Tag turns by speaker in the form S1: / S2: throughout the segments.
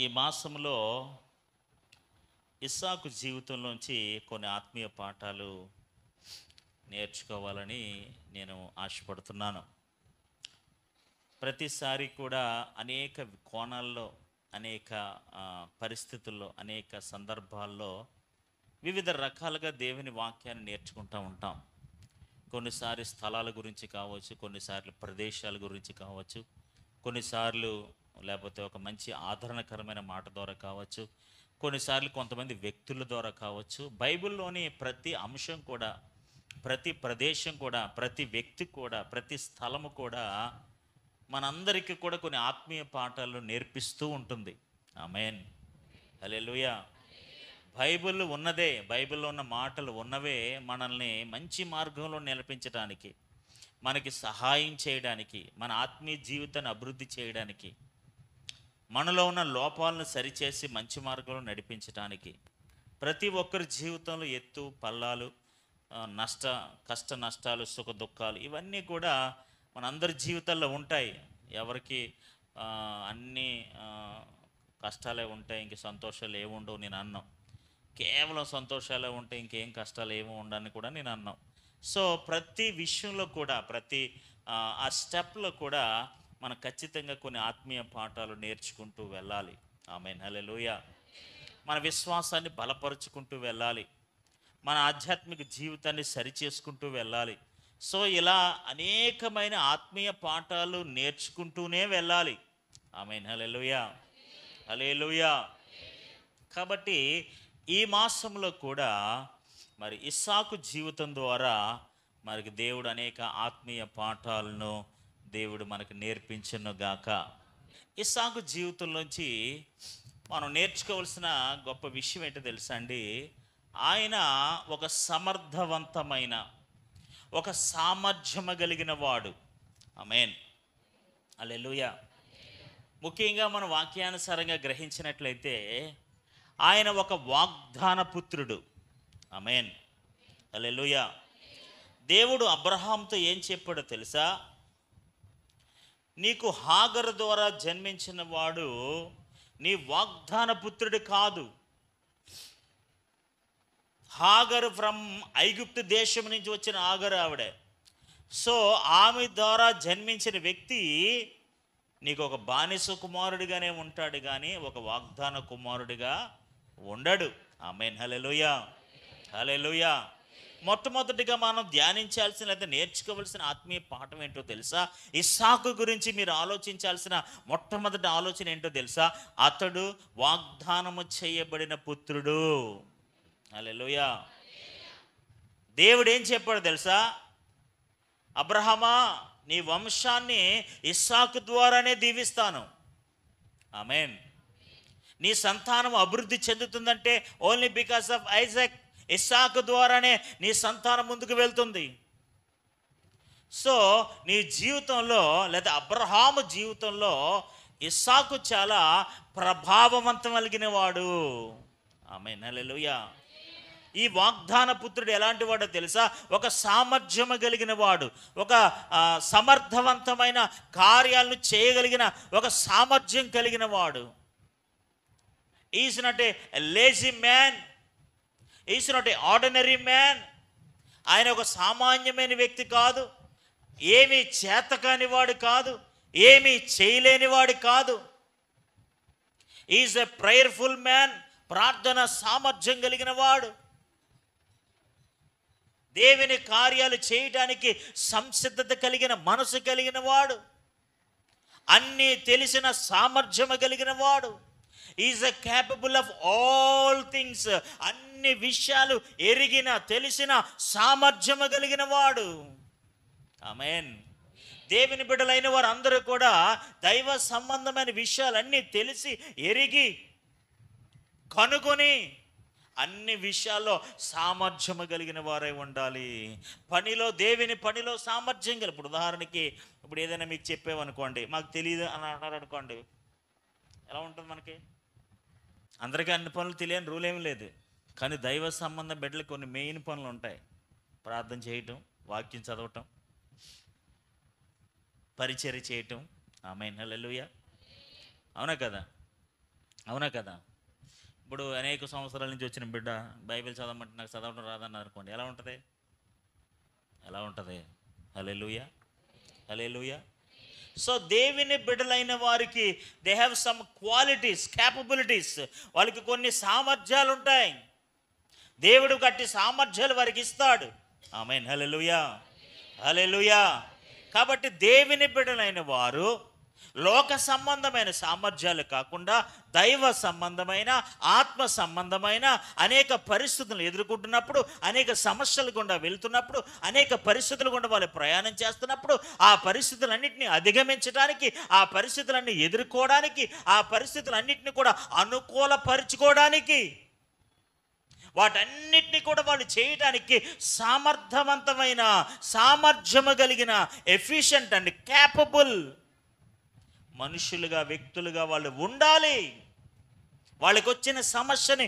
S1: ఈ మాసంలో ఇస్సాకు జీవితంలోంచి కొన్ని ఆత్మీయ పాఠాలు నేర్చుకోవాలని నేను ఆశపడుతున్నాను. ప్రతిసారి కూడా అనేక కోణాల్లో, అనేక పరిస్థితుల్లో, అనేక సందర్భాల్లో వివిధ రకాలుగా దేవుని వాక్యాన్ని నేర్చుకుంటూ ఉంటాం. కొన్నిసార్లు స్థలాల గురించి కావచ్చు, కొన్నిసార్లు ప్రదేశాల గురించి కావచ్చు, కొన్నిసార్లు లేకపోతే ఒక మంచి ఆదరణకరమైన మాట ద్వారా కావచ్చు, కొన్నిసార్లు కొంతమంది వ్యక్తుల ద్వారా కావచ్చు. బైబిల్లోని ప్రతి అంశం కూడా, ప్రతి ప్రదేశం కూడా, ప్రతి వ్యక్తి కూడా, ప్రతి స్థలము కూడా మనందరికీ కూడా కొన్ని ఆత్మీయ పాఠాలు నేర్పిస్తూ ఉంటుంది. ఆమేన్, హల్లెలూయా. బైబిల్ ఉన్నదే, బైబిల్లో ఉన్న మాటలు ఉన్నవే మనల్ని మంచి మార్గంలో నిలిపించడానికి, మనకి సహాయం చేయడానికి, మన ఆత్మీయ జీవితాన్ని అభివృద్ధి చేయడానికి, మనలో ఉన్న లోపాలను సరిచేసి మంచి మార్గంలో నడిపించడానికి, ప్రతి ఒక్కరి జీవితంలో ఎత్తు పల్లాలు, కష్ట నష్టాలు, సుఖ దుఃఖాలు ఇవన్నీ కూడా మనందరి జీవితాల్లో ఉంటాయి. ఎవరికి అన్ని కష్టాలే ఉంటాయి, ఇంక సంతోషాలు ఏముండవు నేను అన్నాం. కేవలం సంతోషాలే ఉంటాయి, ఇంకేం కష్టాలు ఏమి ఉండని కూడా నేను అన్నాం. సో ప్రతి విషయంలో కూడా, ప్రతి ఆ స్టెప్లో కూడా మనం ఖచ్చితంగా కొన్ని ఆత్మీయ పాఠాలు నేర్చుకుంటూ వెళ్ళాలి. ఆమేన్, హల్లెలూయా. మన విశ్వాసాన్ని బలపరుచుకుంటూ వెళ్ళాలి, మన ఆధ్యాత్మిక జీవితాన్ని సరిచేసుకుంటూ వెళ్ళాలి. సో ఇలా అనేకమైన ఆత్మీయ పాఠాలు నేర్చుకుంటూనే వెళ్ళాలి. ఆమేన్, హల్లెలూయా, హల్లెలూయా. కాబట్టి ఈ మాసంలో కూడా మరి ఇస్సాకు జీవితం ద్వారా మనకి దేవుడు అనేక ఆత్మీయ పాఠాలను దేవుడు మనకు నేర్పించును గాక. ఇస్సాకు జీవితంలోంచి మనం నేర్చుకోవాల్సిన గొప్ప విషయం ఏంటో తెలుసా అండి? ఆయన ఒక సమర్థవంతమైన, ఒక సామర్థ్యము కలిగిన వాడు. ఆమేన్, హల్లెలూయా. ముఖ్యంగా మన వాక్యానుసారంగా గ్రహించినట్లయితే ఆయన ఒక వాగ్దాన పుత్రుడు. ఆమేన్, హల్లెలూయా. దేవుడు అబ్రహాంతో ఏం చెప్పాడో తెలుసా? నీకు హాగరు ద్వారా జన్మించిన వాడు నీ వాగ్దాన పుత్రుడు కాదు. హాగరు ఫ్రమ్ ఐగుప్తు దేశం నుంచి వచ్చిన హాగరు ఆవిడే. సో ఆమె ద్వారా జన్మించిన వ్యక్తి నీకు ఒక బానిస కుమారుడిగానే ఉంటాడు, కానీ ఒక వాగ్దాన కుమారుడిగా ఉండడు. ఆమేన్, హల్లెలూయా, హల్లెలూయా. మొట్టమొదటిగా మనం ధ్యానించాల్సిన లేదా నేర్చుకోవాల్సిన ఆత్మీయ పాఠం ఏంటో తెలుసా? ఇస్సాకు గురించి మీరు ఆలోచించాల్సిన మొట్టమొదటి ఆలోచన ఏంటో తెలుసా? అతడు వాగ్దానము చేయబడిన పుత్రుడు. హల్లెలూయా. దేవుడు ఏం చెప్పాడు తెలుసా? అబ్రహామా, నీ వంశాన్ని ఇస్సాకు ద్వారానే దీవిస్తాను. ఆమేన్. నీ సంతానం అభివృద్ధి చెందుతుందంటే ఓన్లీ బికాస్ ఆఫ్ ఐజాక్. ఇస్సాకు ద్వారానే నీ సంతానం ముందుకు వెళ్తుంది. సో నీ జీవితంలో లేదా అబ్రహాము జీవితంలో ఇస్సాకు చాలా ప్రభావవంతం కలిగిన వాడు. ఆమేన్, హల్లెలూయా. ఈ వాగ్దాన పుత్రుడు ఎలాంటి వాడో తెలుసా? ఒక సామర్థ్యము కలిగిన వాడు, ఒక సమర్థవంతమైన కార్యాలను చేయగలిగిన ఒక సామర్థ్యం కలిగిన వాడు. Is not a lazy man, is not a ordinary man. ఆయన ఒక సామాన్యమైన వ్యక్తి కాదు, ఏమీ చేతకాని వాడు కాదు, ఏమీ చేయలేని వాడు కాదు. ఈజ్ ఎ ప్రేయర్ఫుల్ మ్యాన్, ప్రార్థన సామర్థ్యం కలిగిన వాడు, దేవుని కార్యాలు చేయడానికి సంసిద్ధత కలిగిన మనసు కలిగిన వాడు, అన్నీ తెలిసిన సామర్థ్యము కలిగిన వాడు. Is a capable of all things. అన్ని విషయాలు ఎరిగిన, తెలిసిన సామర్థ్యము కలిగిన వాడు. ఆమేన్. దేవుని బిడ్డలైన వారు అందరూ కూడా దైవ సంబంధమైన విషయాలన్నీ తెలిసి, ఎరిగి, కనుగొని అన్ని విషయాల్లో సామర్థ్యము కలిగిన వారై ఉండాలి. పనిలో, దేవుని పనిలో సామర్థ్యం కలిగి. ఇప్పుడు ఉదాహరణకి, ఇప్పుడు ఏదైనా మీకు చెప్పామనుకోండి, మాకు తెలియదు అని అన్నారు అనుకోండి, ఎలా ఉంటుంది మనకి? అందరికీ అన్ని పనులు తెలియని రూల్ ఏమీ లేదు, కానీ దైవ సంబంధ బిడ్డలకు కొన్ని మెయిన్ పనులు ఉంటాయి. ప్రార్థన చేయటం, వాక్యం చదవటం, పరిచర్య చేయటం. ఆమేన్, హల్లెలూయా. అవునా కదా? అవునా కదా? ఇప్పుడు అనేక సంవత్సరాల నుంచి వచ్చిన బిడ్డ బైబిల్ చదవమంటే నాకు చదవడం రాదన్నారు అనుకోండి, ఎలా ఉంటుంది? ఎలా ఉంటుంది? హల్లెలూయా, హల్లెలూయా. సో దేవుని బిడ్డలైన వారికి they have some qualities, capabilities. వాళ్ళకి కొన్ని సామర్థ్యాలు ఉంటాయి. దేవుడు గట్టి సామర్థ్యాలు వారికి ఇస్తాడు. ఆమేన్, హల్లెలూయా, హల్లెలూయా. కాబట్టి దేవుని బిడ్డలైన వారు లోక సంబంధమైన సామర్థ్యాలు కాకుండా దైవ సంబంధమైన, ఆత్మ సంబంధమైన అనేక పరిస్థితులను ఎదుర్కొంటున్నప్పుడు, అనేక సమస్యలు గుండా వెళ్తున్నప్పుడు, అనేక పరిస్థితులు గుండా వాళ్ళు ప్రయాణం చేస్తున్నప్పుడు, ఆ పరిస్థితులన్నింటినీ అధిగమించడానికి, ఆ పరిస్థితులన్నీ ఎదుర్కోవడానికి, ఆ పరిస్థితులన్నింటినీ కూడా అనుకూలపరుచుకోవడానికి, వాటన్నిటిని కూడా వాళ్ళు చేయడానికి సమర్థవంతమైన, సామర్థ్యము కలిగిన, ఎఫిషియంట్ అండ్ క్యాపబుల్ మనుషులుగా, వ్యక్తులుగా వాళ్ళు ఉండాలి. వాళ్ళకి వచ్చిన సమస్యని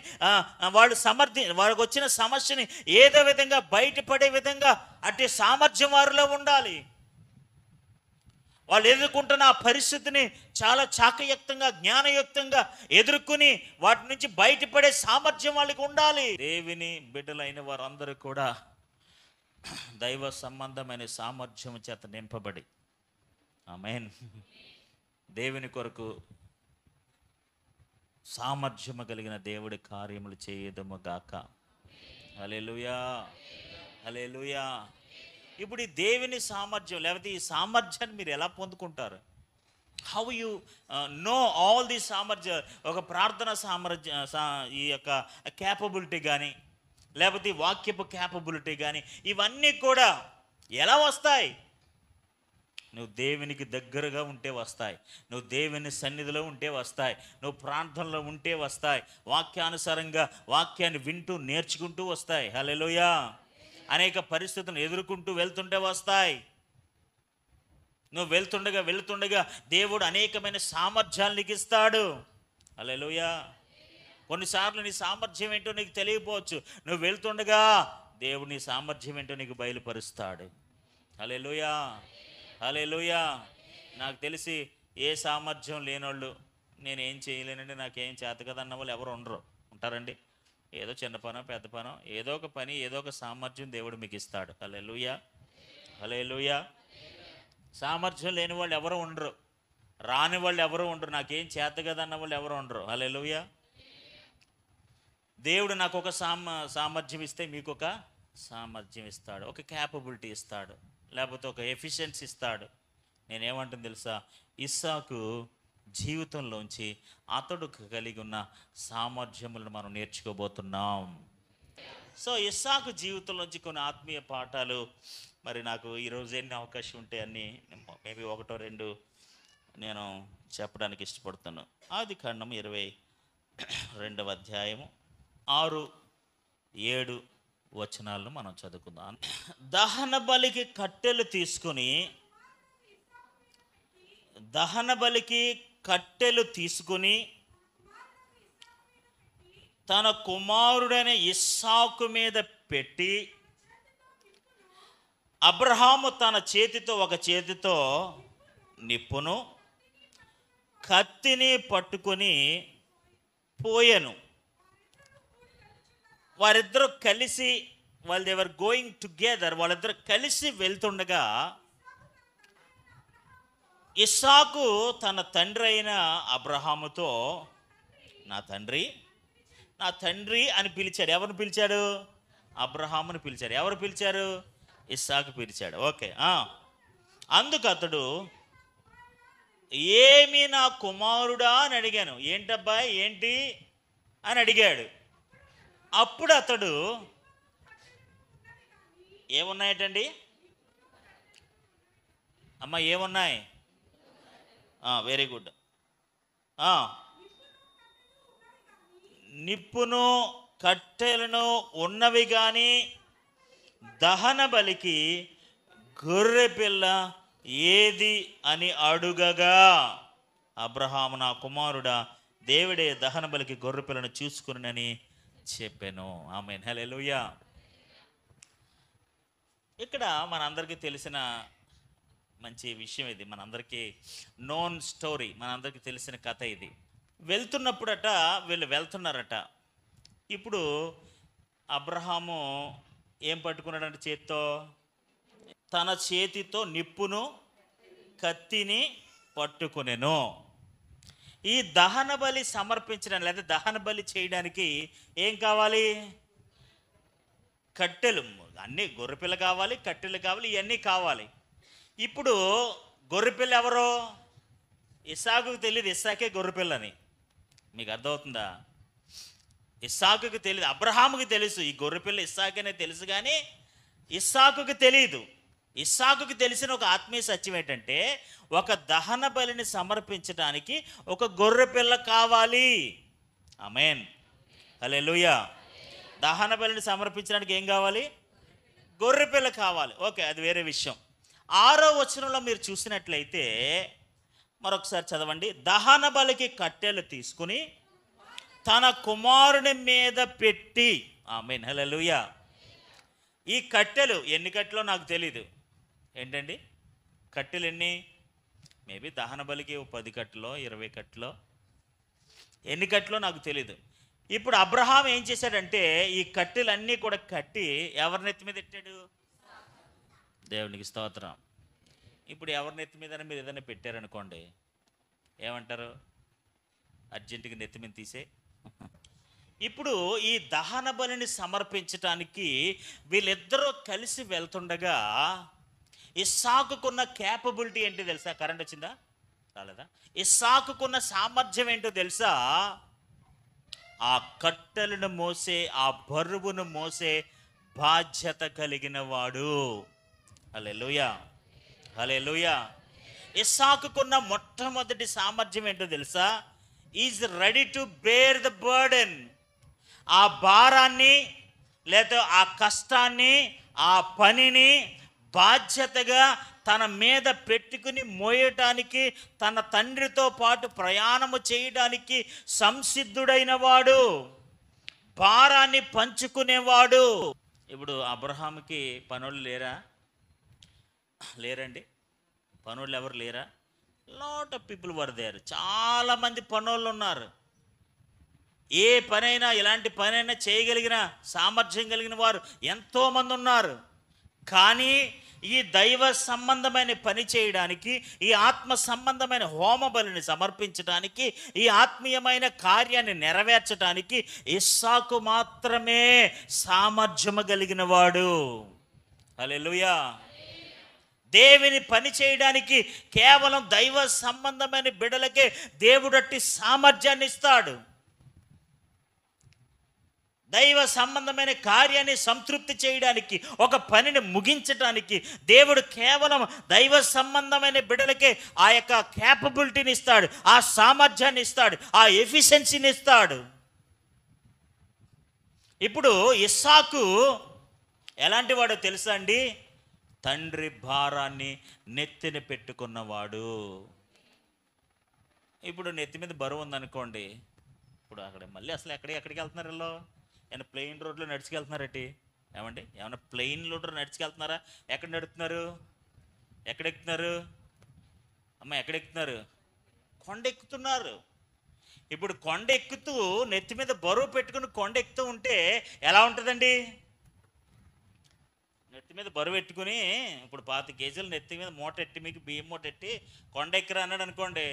S1: వాళ్ళకి వచ్చిన సమస్యని ఏదో విధంగా బయటపడే విధంగా అట్టి సామర్థ్యం వారిలో ఉండాలి. వాళ్ళు ఎదుర్కొంటున్న ఆ పరిస్థితిని చాలా చాకయుక్తంగా, జ్ఞానయుక్తంగా ఎదుర్కొని వాటి నుంచి బయటపడే సామర్థ్యం వాళ్ళకి ఉండాలి. దేవుని బిడ్డలైన వారందరూ కూడా దైవ సంబంధమైన సామర్థ్యం చేత నింపబడి, ఆమేన్, దేవుని కొరకు సామర్థ్యము కలిగిన దేవుడి కార్యములు చేయదము గాక. హల్లెలూయా, హల్లెలూయా. ఇప్పుడు ఈ దేవుని సామర్థ్యం, లేకపోతే ఈ సామర్థ్యాన్ని మీరు ఎలా పొందుకుంటారు? How you know all the సామర్థ్య, ఒక ప్రార్థన ఈ యొక్క క్యాపబిలిటీ కానీ, లేకపోతే ఈ వాక్యపు క్యాపబిలిటీ కానీ, ఇవన్నీ కూడా ఎలా వస్తాయి? నువ్వు దేవునికి దగ్గరగా ఉంటే వస్తాయి, నువ్వు దేవుని సన్నిధిలో ఉంటే వస్తాయి, నువ్వు ప్రార్థనలో ఉంటే వస్తాయి, వాక్యానుసారంగా వాక్యాన్ని వింటూ నేర్చుకుంటూ వస్తాయి. హల్లెలూయా. అనేక పరిస్థితులను ఎదుర్కొంటూ వెళ్తుంటే వస్తాయి. నువ్వు వెళ్తుండగా దేవుడు అనేకమైన సామర్థ్యాలు నీకు ఇస్తాడు. హల్లెలూయా. కొన్నిసార్లు నీ సామర్థ్యం ఏంటో నీకు తెలియకపోవచ్చు. నువ్వు వెళ్తుండగా దేవుడు నీ సామర్థ్యం ఏంటో నీకు బయలుపరుస్తాడు. హల్లెలూయా, హల్లెలూయా. నాకు తెలిసి ఏ సామర్థ్యం లేనోళ్ళు, నేనేం చేయలేనండి, నాకేం చేత కదన్న వాళ్ళు ఎవరు ఉండరు. ఉంటారండి? ఏదో చిన్న పనో పెద్ద పనో ఏదో ఒక పని, ఏదో ఒక సామర్థ్యం దేవుడు మీకు ఇస్తాడు. హల్లెలూయా, హల్లెలూయా. సామర్థ్యం లేని వాళ్ళు ఎవరు ఉండరు, రాని వాళ్ళు ఎవరు ఉండరు, నాకేం చేత కదన్న వాళ్ళు ఎవరు ఉండరు. హల్లెలూయా. దేవుడు నాకు ఒక సామర్థ్యం ఇస్తే మీకు ఒక సామర్థ్యం ఇస్తాడు, ఒక క్యాపబిలిటీ ఇస్తాడు, లేకపోతే ఒక ఎఫిషియన్సీ ఇస్తాడు. నేనేమంటుంది తెలుసా? ఇస్సాకు జీవితంలోంచి అతడు కలిగి ఉన్న సామర్థ్యములను మనం నేర్చుకోబోతున్నాం. సో ఇస్సాకు జీవితంలోంచి కొన్ని ఆత్మీయ పాఠాలు మరి నాకు ఈరోజు ఎన్ని అవకాశం ఉంటే అన్నీ, మేబీ ఒకటో రెండు నేను చెప్పడానికి ఇష్టపడుతున్నాను. ఆదికాండం 22వ అధ్యాయము 6-7 వచనాలను మనం చదువుకుందాం. దహన బలికి కట్టెలు తీసుకుని తన కుమారుడైన ఇస్సాకు మీద పెట్టి, అబ్రహాము తన చేతితో ఒక చేతితో నిప్పును కత్తిని పట్టుకొని పోయెను. వారిద్దరూ కలిసి, దేవర్ గోయింగ్ టుగెదర్, వాళ్ళిద్దరు కలిసి వెళ్తుండగా ఇస్సాకు తన తండ్రి అయిన అబ్రహాముతో నా తండ్రి అని పిలిచాడు. ఎవరిని పిలిచాడు? అబ్రహాముని పిలిచాడు. ఎవరు పిలిచారు? ఇస్సాకు పిలిచాడు. ఓకే. అందుకు అతడు, ఏమి నా కుమారుడా అని అడిగాను. ఏంటబ్బాయి ఏంటి అని అడిగాడు. అప్పుడు అతడు, ఏమున్నాయటండి అమ్మ, ఏమున్నాయి? Very good. నిప్పును కట్టెలను ఉన్నవి కానీ దహన బలికి గొర్రె పిల్ల ఏది అని అడుగగా, అబ్రహాము నా కుమారుడా, దేవుడే దహన బలికి గొర్రె పిల్లను చూసుకునని చెప్పాను. ఆమేన్, హల్లెలూయా. ఇక్కడ మనందరికీ తెలిసిన మంచి విషయం ఇది, మనందరికీ నోన్ స్టోరీ, మనందరికీ తెలిసిన కథ ఇది. వెళ్తున్నప్పుడట వీళ్ళు వెళ్తున్నారట. ఇప్పుడు అబ్రహాము ఏం పట్టుకున్నాడంటే చేత్తో, తన చేతితో నిప్పును కత్తిని పట్టుకునెను. ఈ దహన బలి సమర్పించడానికి లేదా దహన బలి చేయడానికి ఏం కావాలి? కట్టెలు. అన్నీ గొర్రెపిల్ల కావాలి, కట్టెలు కావాలి, ఇవన్నీ కావాలి. ఇప్పుడు గొర్రెపిల్ల ఎవరో? ఇస్సాకుకు తెలియదు ఇస్సాకే గొర్రెపిల్లని. మీకు అర్థమవుతుందా? ఇస్సాకుకి తెలియదు, అబ్రహాముకి తెలుసు ఈ గొర్రెపిల్ల ఇస్సాకనే తెలుసు, కానీ ఇస్సాకుకి తెలియదు. ఇస్సాకుకి తెలిసిన ఒక ఆత్మీయ సత్యం ఏంటంటే, ఒక దహన బలిని సమర్పించడానికి ఒక గొర్రెపిల్ల కావాలి. ఆమేన్, హల్లెలూయా. దహన బలిని సమర్పించడానికి ఏం కావాలి? గొర్రెపిల్ల కావాలి. ఓకే, అది వేరే విషయం. 6వ వచనంలో మీరు చూసినట్లయితే మరొకసారి చదవండి. దహన బలికి కట్టెలు తీసుకుని తన కుమారుని మీద పెట్టి. ఆమేన్, హల్లెలూయా. ఈ కట్టెలు ఎన్ని కట్టెలో నాకు తెలీదు. ఏంటండి కట్టెలు ఎన్ని? మేబీ దహన బలికి 10 కట్టెలో 20 కట్టెలో, ఎన్ని కట్టెలో నాకు తెలీదు. ఇప్పుడు అబ్రహాం ఏం చేశాడంటే ఈ కట్టెలన్నీ కూడా కట్టి ఎవరి నెత్తి మీద పెట్టాడు? దేవునికి స్తోత్రం. ఇప్పుడు ఎవరి నెత్తి మీద మీరు ఏదైనా పెట్టారనుకోండి, ఏమంటారు? అర్జెంటుగా నెత్తి మీద తీసే. ఇప్పుడు ఈ దహన బలిని సమర్పించటానికి వీళ్ళిద్దరూ కలిసి వెళ్తుండగా ఇస్సాకుకున్న క్యాపబిలిటీ ఏంటో తెలుసా? కరెంట్ వచ్చిందా? రాలేదా? ఇస్సాకుకున్న సామర్థ్యం ఏంటో తెలుసా? ఆ కట్టెలను మోసే, ఆ బరువును మోసే బాధ్యత కలిగిన వాడు. హల్లెలూయా, హల్లెలూయా. ఇస్సాకుకున్న మొట్టమొదటి సామర్థ్యం ఏంటో తెలుసా? Is ready to bear the burden. ఆ భారాన్ని లేదా ఆ కష్టాన్ని, ఆ పనిని బాధ్యతగా తన మీద పెట్టుకుని మోయటానికి, తన తండ్రితో పాటు ప్రయాణము చేయడానికి సంసిద్ధుడైన వాడు, భారాన్ని పంచుకునేవాడు. ఇప్పుడు అబ్రహాముకి పనులు లేరండి? పనులు ఎవరు లేరా? Lot of people were there. చాలామంది పనులు ఉన్నారు. ఏ పనైనా, ఎలాంటి పనైనా చేయగలిగిన సామర్థ్యం కలిగిన వారు ఎంతోమంది ఉన్నారు. కానీ ఈ దైవ సంబంధమైన పని చేయడానికి, ఈ ఆత్మ సంబంధమైన హోమ బలిని సమర్పించడానికి, ఈ ఆత్మీయమైన కార్యాన్ని నెరవేర్చడానికి ఇస్సాకు మాత్రమే సామర్థ్యము కలిగిన వాడు. హల్లెలూయా. దేవుని పని చేయడానికి కేవలం దైవ సంబంధమైన బిడ్డలకే దేవుడట్టి సామర్థ్యాన్ని ఇస్తాడు. దైవ సంబంధమైన కార్యాన్ని సంతృప్తి చేయడానికి, ఒక పనిని ముగించడానికి దేవుడు కేవలం దైవ సంబంధమైన బిడ్డలకే ఆ యొక్క క్యాపబిలిటీని ఇస్తాడు, ఆ సామర్థ్యాన్ని ఇస్తాడు, ఆ ఎఫిషియన్సీని ఇస్తాడు. ఇప్పుడు ఇస్సాకు ఎలాంటి వాడో తెలుసా అండి? తండ్రి భారాన్ని నెత్తిన పెట్టుకున్నవాడు. ఇప్పుడు నెత్తి మీద బరువు ఉందనుకోండి, ఇప్పుడు అక్కడ మళ్ళీ అసలు ఎక్కడికి వెళ్తున్నారు? వీళ్ళు ఏమైనా ప్లెయిన్ రోడ్లో నడుచుకెళ్తున్నారటి? ఏమండి, ఏమన్నా ప్లెయిన్ రోడ్లో నడుచుకెళ్తున్నారా? ఎక్కడ నడుపుతున్నారు? ఎక్కడెక్కుతున్నారు అమ్మ? ఎక్కడెక్కుతున్నారు? కొండ ఎక్కుతున్నారు. ఇప్పుడు కొండ ఎక్కుతూ నెత్తి మీద బరువు పెట్టుకుని కొండ ఎక్కుతూ ఉంటే ఎలా ఉంటుందండి? నెత్తి మీద బరువు పెట్టుకుని ఇప్పుడు 25 కేజీలు నెత్తి మీద మూట ఎట్టి, మీకు బియ్యం మూట ఎట్టి కొండ ఎక్కరా అన్నాడు అనుకోండి,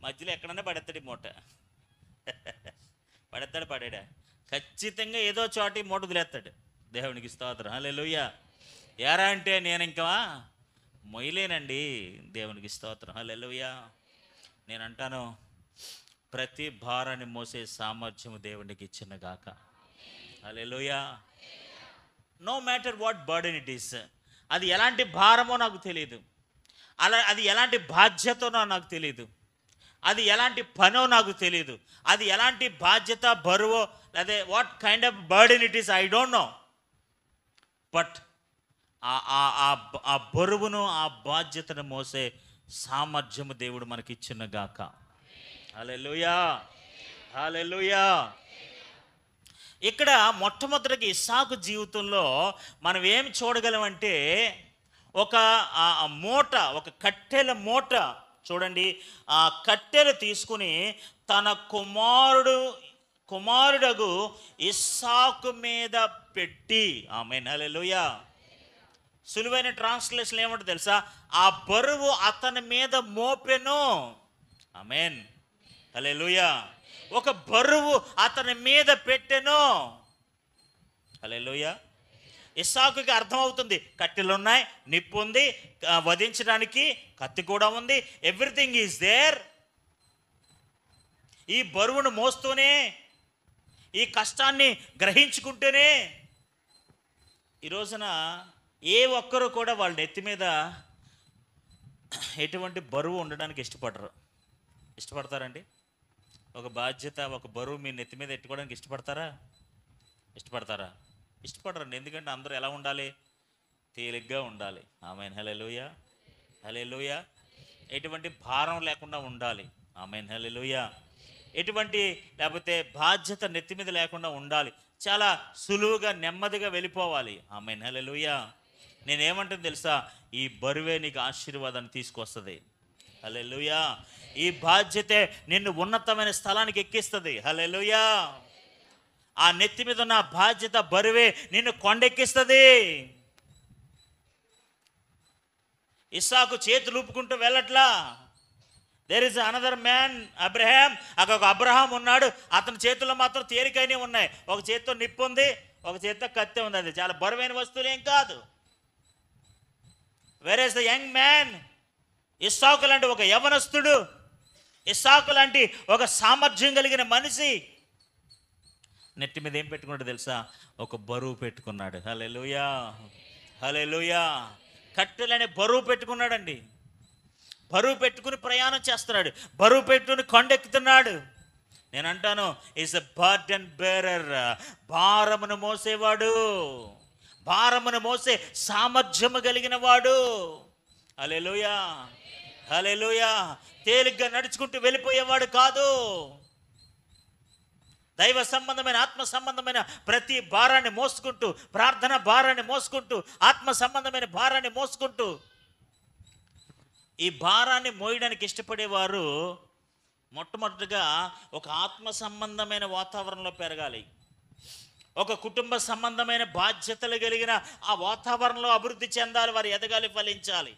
S1: మధ్యలో ఎక్కడన్నా పడేస్తాడు ఈ మూట. పడేడా? ఖచ్చితంగా ఏదో చోట మూట వదిలేస్తాడు. దేవునికి స్తోత్రం, హల్లెలూయా. ఎరా అంటే నేను ఇంకా మొయ్యలేనండి. దేవునికి స్తోత్రం, హల్లెలూయా. నేను అంటాను, ప్రతి భారాన్ని మోసే సామర్థ్యము దేవునికి ఇచ్చిన గాక. హల్లెలూయా. No matter what burden it is. అది ఎలాంటి భారమో నాకు తెలియదు, అది ఎలాంటి బాధ్యతనో నాకు తెలియదు, అది ఎలాంటి పనో నాకు తెలియదు, అది ఎలాంటి బాధ్యత, బరువో, అదే what kind of burden it is, I don't no. But ఆ బరువును, ఆ బాధ్యతను మోసే సామర్థ్యము దేవుడు మనకి ఇచ్చిన గాక. హల్లెలూయా, హల్లెలూయా. ఇక్కడ మొట్టమొదటిగా ఇస్సాకు జీవితంలో మనం ఏం చూడగలమంటే, ఒక మూట, ఒక కట్టెల మూట చూడండి. ఆ కట్టెలు తీసుకుని తన కుమారుడగు ఇస్సాకు మీద పెట్టి. ఆమేన్, హల్లెలూయా. సులువైన ట్రాన్స్లేషన్ ఏమంటే తెలుసా? ఆ బరువు అతని మీద మోపెను. ఆమేన్, హల్లెలూయా. ఒక బరువు అతని మీద పెట్టెను. హల్లెలూయా. ఇస్సాకుకి అర్థమవుతుంది, కట్టెలు ఉన్నాయి, నిప్పు ఉంది, వధించడానికి కత్తి కూడా ఉంది, ఎవ్రీథింగ్ ఈజ్ దేర్. ఈ బరువును మోస్తూనే, ఈ కష్టాన్ని గ్రహించుకుంటూనే, ఈ రోజున ఏ ఒక్కరు కూడా వాళ్ళ నెత్తి మీద ఎటువంటి బరువు ఉండడానికి ఇష్టపడతారండి? ఒక బాధ్యత, ఒక బరువు మీ నెత్తి మీద ఎట్టుకోవడానికి ఇష్టపడతారా? ఇష్టపడరండి. ఎందుకంటే అందరూ ఎలా ఉండాలి? తేలిగ్గా ఉండాలి. ఆమేన్, హల్లెలూయా, హల్లెలూయా. ఎటువంటి భారం లేకుండా ఉండాలి. ఆమేన్, హల్లెలూయా. లేకపోతే బాధ్యత నెత్తి మీద లేకుండా ఉండాలి. చాలా సులువుగా నెమ్మదిగా వెళ్ళిపోవాలి. ఆమేన్, హల్లెలూయా. నేనేమంటాను తెలుసా? ఈ బరువే నీకు ఆశీర్వాదాన్ని తీసుకొస్తుంది. హల్లెలూయా. ఈ బాధ్యతే నిన్ను ఉన్నతమైన స్థలానికి ఎక్కిస్తుంది. హల్లెలూయా. ఆ నెత్తి మీద ఉన్న బాధ్యత, బరువే నిన్ను కొండెక్కిస్తుంది. ఇస్సాకు చేతులు ఊపుకుంటూ వెళ్ళట్లా. There is another man, Abraham. ఒక అబ్రహాం ఉన్నాడు, అతని చేతుల్లో మాత్రం తేలికైనే ఉన్నాయి. ఒక చేత్తో నిప్పు ఉంది, ఒక చేత్తో కత్తి ఉంది. అది చాలా బరువైన వస్తువులు ఏం కాదు. Where is the young man? ఇస్సాకు లాంటి ఒక యవనస్తుడు, ఇస్సాకు లాంటి ఒక సామర్థ్యం కలిగిన మనిషి నెత్తి మీద ఏం పెట్టుకున్నాడు తెలుసా? ఒక బరువు పెట్టుకున్నాడు. హల్లెలూయా, హల్లెలూయా. కట్టెలనే బరువు పెట్టుకున్నాడండి. బరువు పెట్టుకుని ప్రయాణం చేస్తున్నాడు, బరువు పెట్టుకుని కొండెక్కుతున్నాడు. నేను అంటాను, ఈజ్ ఎ బర్డెన్ బేరర్. భారమును మోసేవాడు, భారమును మోసే సామర్థ్యము కలిగిన వాడు. హల్లెలూయా, హల్లెలూయా. తేలిగ్గా నడుచుకుంటూ వెళ్ళిపోయేవాడు కాదు. దైవ సంబంధమైన, ఆత్మ సంబంధమైన ప్రతి భారాన్ని మోసుకుంటూ, ప్రార్థన భారాన్ని మోసుకుంటూ, ఆత్మ సంబంధమైన భారాన్ని మోసుకుంటూ, ఈ భారాన్ని మోయడానికి ఇష్టపడేవారు మొట్టమొదటిగా ఒక ఆత్మ సంబంధమైన వాతావరణంలో పెరగాలి. ఒక కుటుంబ సంబంధమైన బాధ్యతలు కలిగిన ఆ వాతావరణంలో అభివృద్ధి చెందాలి. వారు ఎదగాలి, ఫలించాలి.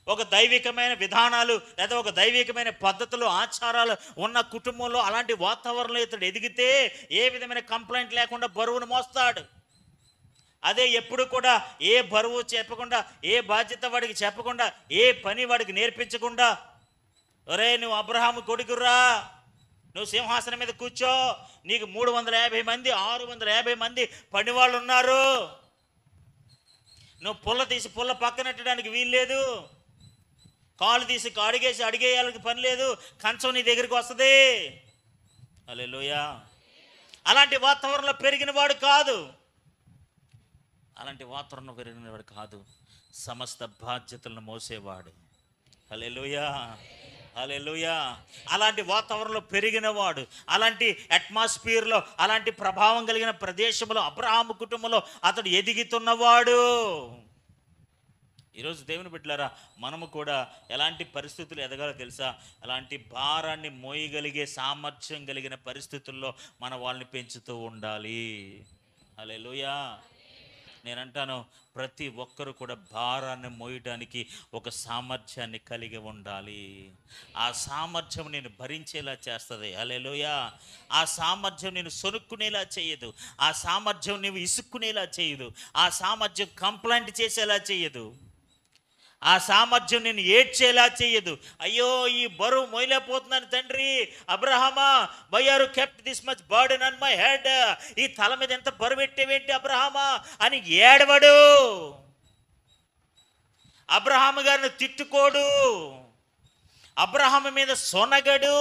S1: ఒక దైవికమైన విధానాలు లేదా ఒక దైవికమైన పద్ధతులు, ఆచారాలు ఉన్న కుటుంబంలో అలాంటి వాతావరణంలో ఇతడు ఎదిగితే ఏ విధమైన కంప్లైంట్ లేకుండా బరువును మోస్తాడు. అదే ఎప్పుడు కూడా ఏ బరువు చెప్పకుండా, ఏ బాధ్యత వాడికి చెప్పకుండా, ఏ పని వాడికి నేర్పించకుండా, ఒరే నువ్వు అబ్రహాము కొడుకురా, నువ్వు సింహాసనం మీద కూర్చో, నీకు 350 మంది 650 మంది పనివాళ్ళు ఉన్నారు, నువ్వు పుల్ల తీసి పుల్ల పక్కనెట్టడానికి వీల్లేదు, కాలు తీసి అడిగేసి అడిగేయాలకి పని లేదు, కంచం నీ దగ్గరికి వస్తుంది. హల్లెలూయా. అలాంటి వాతావరణంలో పెరిగిన వాడు కాదు. అలాంటి వాతావరణంలో పెరిగినవాడు కాదు, సమస్త బాధ్యతలను మోసేవాడు. హల్లెలూయా, హల్లెలూయా. అలాంటి వాతావరణంలో పెరిగినవాడు, అలాంటి అట్మాస్ఫియర్లో, అలాంటి ప్రభావం కలిగిన ప్రదేశంలో అబ్రహాము కుటుంబంలో అతడు ఎదుగుతున్నవాడు. ఈరోజు దేవుని బిడ్డలారా, మనము కూడా ఎలాంటి పరిస్థితులు ఎదగాలో తెలుసా? అలాంటి భారాన్ని మోయగలిగే సామర్థ్యం కలిగిన పరిస్థితుల్లో మన వాళ్ళని పెంచుతూ ఉండాలి. హల్లెలూయా. నేనంటాను, ప్రతి ఒక్కరు కూడా భారాన్ని మోయడానికి ఒక సామర్థ్యాన్ని కలిగి ఉండాలి. ఆ సామర్థ్యం నేను భరించేలా చేస్తుంది. హల్లెలూయా. ఆ సామర్థ్యం నేను సొనుక్కునేలా చేయదు, ఆ సామర్థ్యం నువ్వు ఇసుక్కునేలా చేయదు, ఆ సామర్థ్యం కంప్లైంట్ చేసేలా చేయదు, ఆ సామర్థ్యం నేను ఏడ్చేలా చేయదు. అయ్యో ఈ బరువు మోయలేకపోతున్నాను తండ్రి, అబ్రహామా why are you kept this much burden on my head, ఈ తల మీద ఎంత బరువు పెట్టేవేంటి అబ్రహామా అని ఏడవడు. అబ్రహాము గారిని తిట్టుకోడు, అబ్రహాము మీద సొనగడు.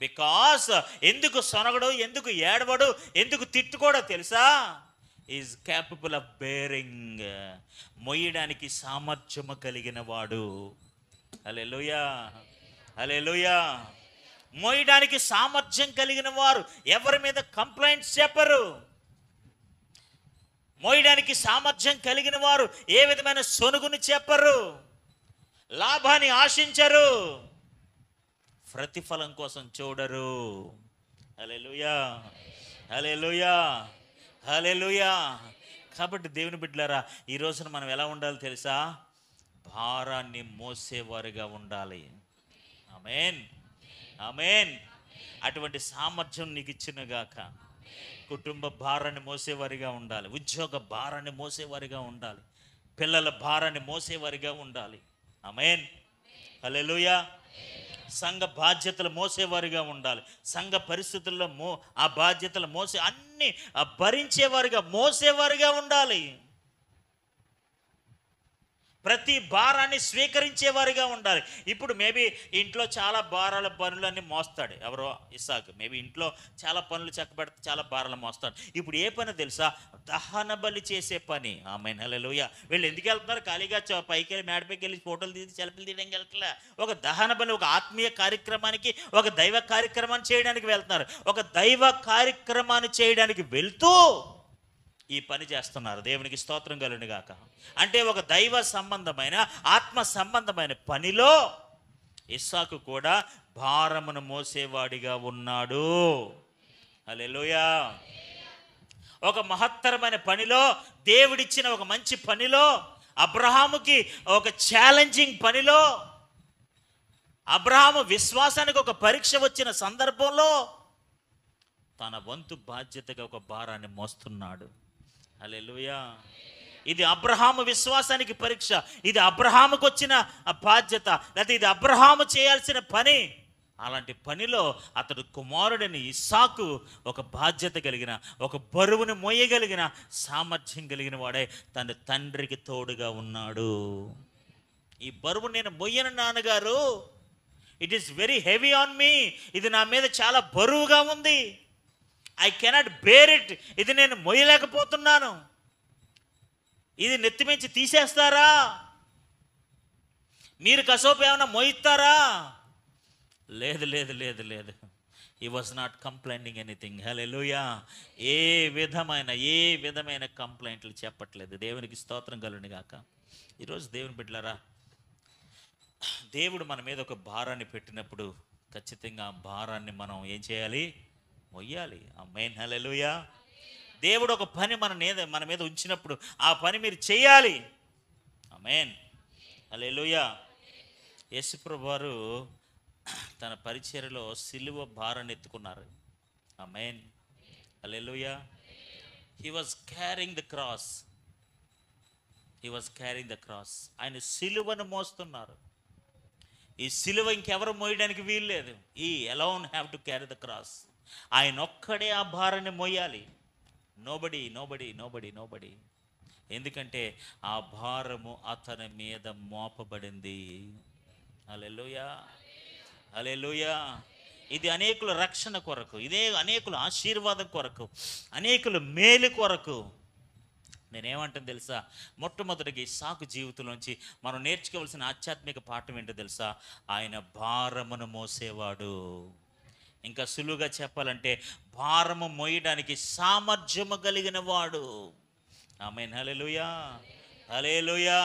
S1: బికాస్ ఎందుకు సొనగడు, ఎందుకు ఏడవడు, ఎందుకు తిట్టుకోడో తెలుసా? Is capable of bearing. మొయ్యడానికి సామర్థ్యము కలిగిన వాడు. హల్లెలూయా, హల్లెలూయా. మోయడానికి సామర్థ్యం కలిగిన వారు ఎవరి మీద కంప్లైంట్స్ చెప్పరు. మోయడానికి సామర్థ్యం కలిగిన వారు ఏ విధమైన సొనుగుని చెప్పరు, లాభాన్ని ఆశించరు. ప్రతిఫలం కోసం చూడరు. హల్లెలూయా, హల్లెలూయా, హల్లెలూయా. కాబట్టి దేవుని బిడ్డలారా, ఈ రోజున మనం ఎలా ఉండాలో తెలుసా? భారాన్ని మోసేవారుగా ఉండాలి. ఆమేన్, ఆమేన్. అటువంటి సామర్థ్యం నీకు ఇచ్చినగాక. కుటుంబ భారాన్ని మోసేవారిగా ఉండాలి, ఉద్యోగ భారాన్ని మోసేవారిగా ఉండాలి, పిల్లల భారాన్ని మోసేవారిగా ఉండాలి. ఆమేన్, హల్లెలూయా. సంఘ బాధ్యతలు మోసేవారిగా ఉండాలి. సంఘ పరిస్థితుల్లో ఆ బాధ్యతలు అన్ని భరించేవారిగా, మోసేవారిగా ఉండాలి. ప్రతి భారాన్ని స్వీకరించేవారిగా ఉండాలి. ఇప్పుడు మేబీ ఇంట్లో చాలా భారాల పనులన్నీ మోస్తాడు ఎవరో, ఇస్సాకు. మేబీ ఇంట్లో చాలా పనులు చక్కబెడితే చాలా భారాలు మోస్తాడు. ఇప్పుడు ఏ పని తెలుసా? దహన బలి చేసే పని. ఆమేన్, హల్లెలూయా. వీళ్ళు ఎందుకు వెళ్తున్నారు? ఖాళీగా పైకి వెళ్ళి మేడపైకి వెళ్ళి ఫోటోలు తీసి సెల్ఫీలు తీయడానికి వెళ్తలే. ఒక దహన బలి, ఒక ఆత్మీయ కార్యక్రమానికి, ఒక దైవ కార్యక్రమాన్ని చేయడానికి వెళ్తున్నారు. ఒక దైవ కార్యక్రమాన్ని చేయడానికి వెళ్తూ ఈ పని చేస్తున్నారు. దేవునికి స్తోత్రం కలుగును గాక. అంటే ఒక దైవ సంబంధమైన, ఆత్మ సంబంధమైన పనిలో ఇస్సాకు కూడా భారమును మోసేవాడిగా ఉన్నాడు. హల్లెలూయా. ఒక మహత్తరమైన పనిలో, దేవుడిచ్చిన ఒక మంచి పనిలో, అబ్రహాముకి ఒక ఛాలెంజింగ్ పనిలో, అబ్రహాము విశ్వాసానికి ఒక పరీక్ష వచ్చిన సందర్భంలో తన వంతు బాధ్యతగా ఒక భారాన్ని మోస్తున్నాడు. హల్లెలూయా. ఇది అబ్రహాము విశ్వాసానికి పరీక్ష. ఇది అబ్రహాముకు వచ్చిన బాధ్యత, లేకపోతే ఇది అబ్రహాము చేయాల్సిన పని. అలాంటి పనిలో అతడు కుమారుడిని ఇస్సాకు ఒక బాధ్యత కలిగిన, ఒక బరువును మోయగలిగిన సామర్థ్యం కలిగిన వాడే తన తండ్రికి తోడుగా ఉన్నాడు. ఈ బరువు నేను మొయ్యను నాన్నగారు, it is very heavy on me. ఇది నా మీద చాలా బరువుగా ఉంది. I cannot bear it. ఇది నేను మొయ్యలేకపోతున్నాను. ఇది నెత్తిమించి తీసేస్తారా? మీరు కసోపు ఏమైనా మోయిస్తారా? లేదు లేదు లేదు లేదు. He was not complaining anything. హల్లెలూయా. ఏ విధమైన కంప్లైంట్లు చెప్పట్లేదు. దేవునికి స్తోత్రం కలుగును గాక. ఈరోజు దేవుని బిడ్డలారా, దేవుడు మన మీద ఒక భారాన్ని పెట్టినప్పుడు ఖచ్చితంగా ఆ భారాన్ని మనం ఏం చేయాలి? మొయ్యాలి. ఆమేన్, హల్లెలూయా. దేవుడు ఒక పని మన మీద ఉంచినప్పుడు ఆ పని మీరు చేయాలి. ఆమేన్, హల్లెలూయా. యేసుప్రభువు వారు తన పరిచర్యలో సిలువ భారాన్ని ఎత్తుకున్నారు. ఆమేన్, హల్లెలూయా. He was carrying the cross. ఆయన సిలువను మోస్తున్నారు. ఈ సిలువ ఇంకెవరు మోయడానికి వీలు లేదు. ఈ alone have to carry the cross. ఆయన ఒక్కడే ఆ భారాన్ని మోయాలి. నోబడి. ఎందుకంటే ఆ భారము అతని మీద మోపబడింది. హల్లెలూయా, హల్లెలూయా. ఇది అనేకుల రక్షణ కొరకు, ఇదే అనేకుల ఆశీర్వాదం కొరకు, అనేకుల మేలు కొరకు. నేనేమంటాను తెలుసా? మొట్టమొదటిగా ఇస్సాకు జీవితంలోంచి మనం నేర్చుకోవాల్సిన ఆధ్యాత్మిక పాఠం ఏంటో తెలుసా? ఆయన భారమును మోసేవాడు. ఇంకా సులువుగా చెప్పాలంటే భారము మోయడానికి సామర్థ్యము కలిగిన వాడు. ఆమేన్, హల్లెలూయా, హల్లెలూయా.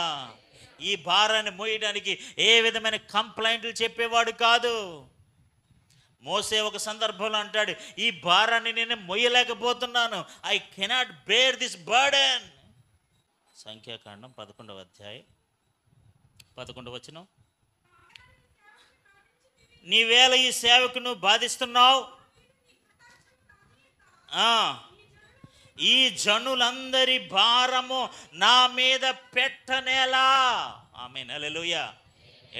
S1: ఈ భారాన్ని మోయడానికి ఏ విధమైన కంప్లైంట్లు చెప్పేవాడు కాదు. మోసే ఒక సందర్భంలో అంటాడు, ఈ భారాన్ని నేను మోయలేకపోతున్నాను. I cannot bear this burden. సంఖ్యాకాండం 11వ అధ్యాయం 11వ వచనం. నీవేళ ఈ సేవకును బాధిస్తున్నావు, ఈ జనులందరి భారము నా మీద పెట్టనేలా. ఆమేన్, హల్లెలూయా.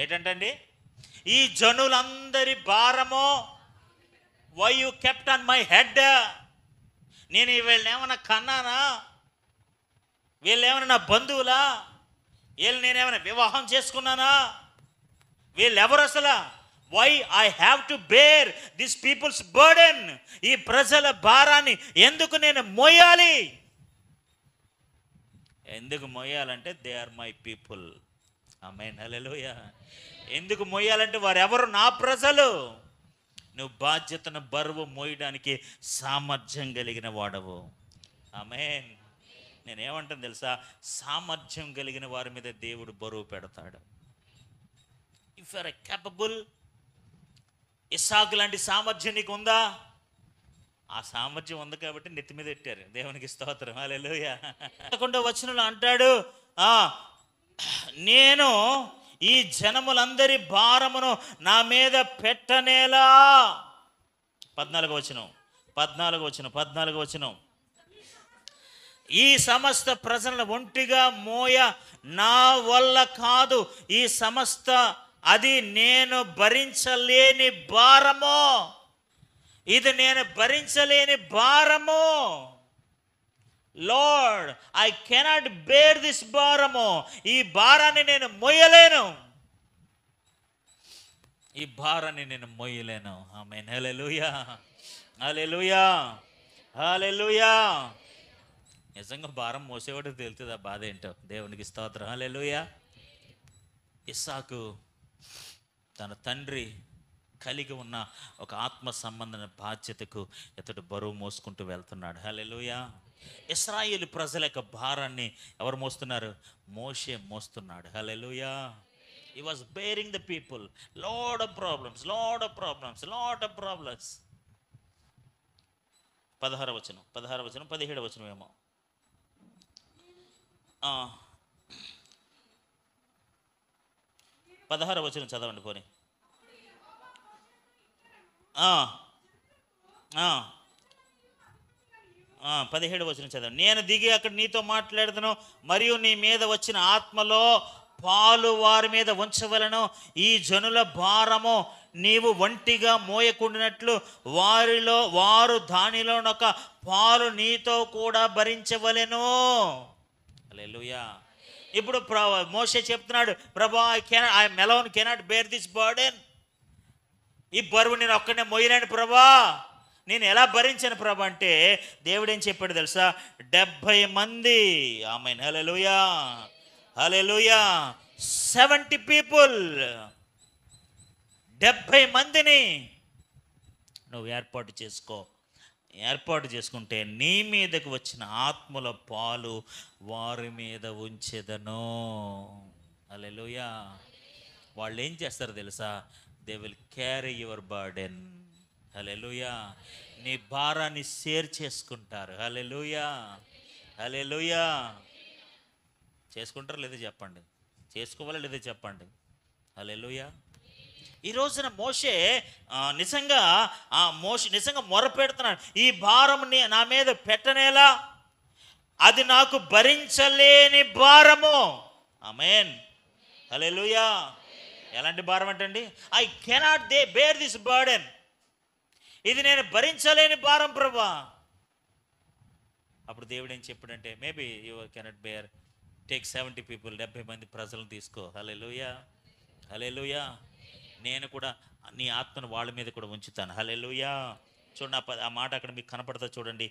S1: ఏంటంటండి? ఈ జనులందరి భారము why you kept on my head. నేను వీళ్ళని ఏమన్నా కన్నానా? వీళ్ళు ఏమైనా నా బంధువులా? వీళ్ళు నేనేమైనా వివాహం చేసుకున్నానా? వీళ్ళు ఎవరు అసలు? Why I have to bear this peoples burden. ఈ ప్రజల భారాన్ని ఎందుకు నేను మోయాలి? ఎందుకు మోయాలంటే దే ఆర్ మై పీపుల్. ఆమేన్, హల్లెలూయా. ఎందుకు మోయాలంటే వారెవరు? నా ప్రజలు. నువ్వు బాధ్యతను, బరువు మోయడానికి సామర్థ్యం కలిగిన వాడవు. ఆమేన్. నేనేమంటాను తెలుసా? సామర్థ్యం కలిగిన వారి మీద దేవుడు బరువు పెడతాడు. ఇఫ్ యు ఆర్ కేపబుల్, ఇస్సాకు లాంటి సామర్థ్యం నీకు ఉందా? ఆ సామర్థ్యం ఉంది కాబట్టి నెత్తి మీద పెట్టారు. దేవునికి స్తోత్రం, హల్లెలూయా. 11వ వచనంలో అంటాడు, నేను ఈ జనములందరి భారమును నా మీద పెట్టనేలా. 14వ వచనం, ఈ సమస్త ప్రజలను ఒంటిగా మోయ నా వల్ల కాదు, ఈ సమస్త అది నేను భరించలేని భారము, ఇది నేను భరించలేని భారము. Lord, I cannot bear this భారము, ఈ భారాన్ని నేను మోయలేను, ఈ భారాన్ని నేను మోయలేను. ఆమేన్, హల్లెలూయా, హల్లెలూయా, హల్లెలూయా. నిజంగా భారం మోసేవాడికి తెలుస్తుంది ఆ బాధ ఏంటో. దేవునికి స్తోత్రం, హల్లెలూయా. ఇస్సాకు తన తండ్రి కలిగి ఉన్న ఒక ఆత్మ సంబంధమైన బాధ్యతకు ఇతడు బరువు మోసుకుంటూ వెళ్తున్నాడు. హల్లెలూయా. ఇశ్రాయేలు ప్రజల యొక్క భారాన్ని ఎవరు మోస్తున్నారు? మోషే మోస్తున్నాడు. హల్లెలూయా. He was bearing the people. Lot of problems. 16వ వచనం 17వ వచనం ఏమో. 16వ వచనం చదవండి పోనీ. 17వ వచనం చదవండి. నేను దిగి అక్కడ నీతో మాట్లాడుతాను, మరియు నీ మీద వచ్చిన ఆత్మలో పాలు వారి మీద ఉంచవలను. ఈ జనుల భారము నీవు ఒంటిగా మోయకుండినట్లు వారు దానిలోనొక పాలు నీతో కూడా భరించవలెను. హల్లెలూయా. ఇప్పుడు మోషే చెప్తున్నాడు, ప్రభా, I alone cannot bear this burden. ఈ బరువు నేను ఒక్కనే మోయలేను ప్రభా, నేను ఎలా భరించాను ప్రభా అంటే దేవుడు ఏం చెప్పాడు తెలుసా? 70 మంది. ఆమేన్, హల్లెలూయా, హల్లెలూయా. 70 people, 70 మందిని నువ్వు ఏర్పాటు చేసుకుంటే నీ మీదకు వచ్చిన ఆత్మల పాలు వారి మీద ఉంచెదను. హల్లెలూయా. వాళ్ళు ఏం చేస్తారు తెలుసా? They will carry your burden. హల్లెలూయా. నీ భారాన్ని షేర్ చేసుకుంటారు. హల్లెలూయా, హల్లెలూయా. చేసుకుంటారు లేదా చెప్పండి, చేసుకోవాలా లేదా చెప్పండి. హల్లెలూయా. ఈ రోజున మోషే నిజంగా మొరపెడుతున్నాడు, ఈ భారం నా మీద పెట్టనేలా, అది నాకు భరించలేని భారము. ఆమేన్, హల్లెలూయా. ఎలాంటి భారం అంటండి? I cannot bear this burden, ఇది నేను భరించలేని భారం ప్రభా. అప్పుడు దేవుడు ఏం చెప్పాడంటే, maybe you cannot bear, take 70 people, 70 మంది ప్రజలను తీసుకో. హల్లెలూయా, హల్లెలూయా. నేను కూడా నీ ఆత్మను వాళ్ళ మీద కూడా ఉంచుతాను. హల్లెలూయా. చూడండి ఆ మాట అక్కడ మీకు కనపడతా చూడండి.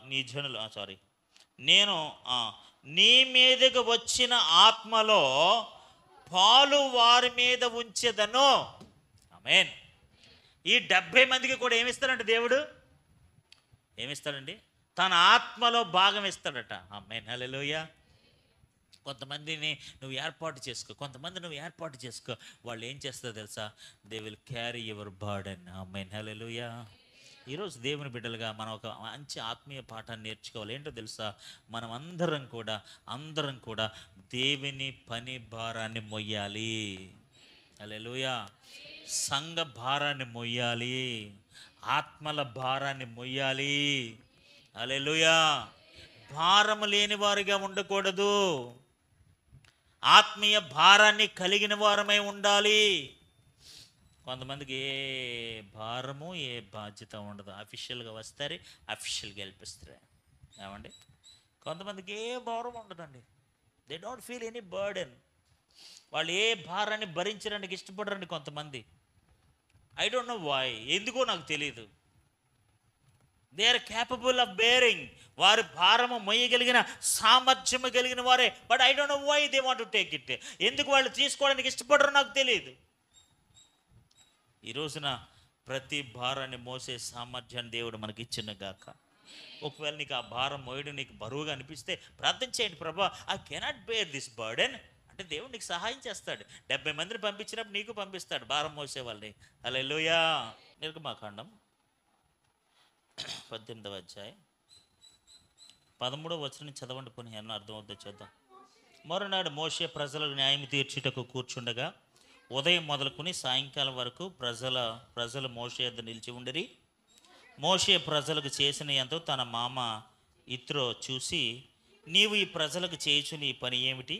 S1: నీ జనులు నేను నీ మీదకు వచ్చిన ఆత్మలో పాలు వారి మీద ఉంచెదను. ఆమేన్. ఈ 70 మందికి కూడా ఏమిస్తాడంటే దేవుడు? ఏమిస్తాడండి? తన ఆత్మలో భాగం ఇస్తాడట. ఆమేన్, హల్లెలూయా. కొంతమందిని నువ్వు ఏర్పాటు చేసుకో, వాళ్ళు ఏం చేస్తారో తెలుసా? They will carry your burden. ఆమేన్, హల్లెలూయా. ఈరోజు దేవుని బిడ్డలుగా మనం ఒక మంచి ఆత్మీయ పాఠాన్ని నేర్చుకోవాలి. ఏంటో తెలుసా? మనం అందరం కూడా దేవుని పని భారాన్ని మొయ్యాలి. హల్లెలూయా. సంఘ భారాన్ని మొయ్యాలి, ఆత్మల భారాన్ని మొయ్యాలి. హల్లెలూయా. భారము లేని వారిగా ఉండకూడదు, ఆత్మీయ భారాన్ని కలిగిన వారమై ఉండాలి. కొంతమందికి ఏ భారము ఏ బాధ్యత ఉండదు, అఫీషియల్గా వస్తారు, అఫీషియల్గా వెళ్ళిపిస్తారు. ఏమండి? కొంతమందికి ఏ భారం ఉండదండి. They don't feel any burden. వాళ్ళు ఏ భారాన్ని భరించడానికి ఇష్టపడరండి కొంతమంది. ఐ డోంట్ నో వై, ఎందుకో నాకు తెలియదు. They are capable of bearing, వారి భారము మొయ్యగలిగిన సామర్థ్యము కలిగిన వారే. But I don't know why they want to take it. ఎందుకు వాళ్ళు తీసుకోవడానికి ఇష్టపడరు నాకు తెలియదు. ఈ రోజున ప్రతి భారాన్ని మోసే సామర్థ్యాన్ని దేవుడు మనకి ఇచ్చిన గాక. ఒకవేళ నీకు ఆ భారం మోయడం నీకు బరువుగా అనిపిస్తే ప్రార్థన చేయండి, ప్రభా, I cannot bear this burden. అంటే దేవుడు నీకు సహాయం చేస్తాడు. 70 మందిని పంపించినప్పుడు నీకు పంపిస్తాడు భారం మోసే వాళ్ళని. హల్లెలూయా. నిర్గమాకాండం 18వ అధ్యాయం 13వ వచనం చదవండి. పోనీ అన్న అర్థమవుతుందో చూద్దాం. మరునాడు మోషే ప్రజలకు న్యాయం తీర్చుటకు కూర్చుండగా ఉదయం మొదలుకొని సాయంకాలం వరకు ప్రజలు మోషే యొద్ద నిలిచి ఉండిరి. మోషే ప్రజలకు చేసిన ఎంతో తన మామ ఇత్రో చూసి, నీవు ఈ ప్రజలకు చేయుచుని ఈ పని ఏమిటి?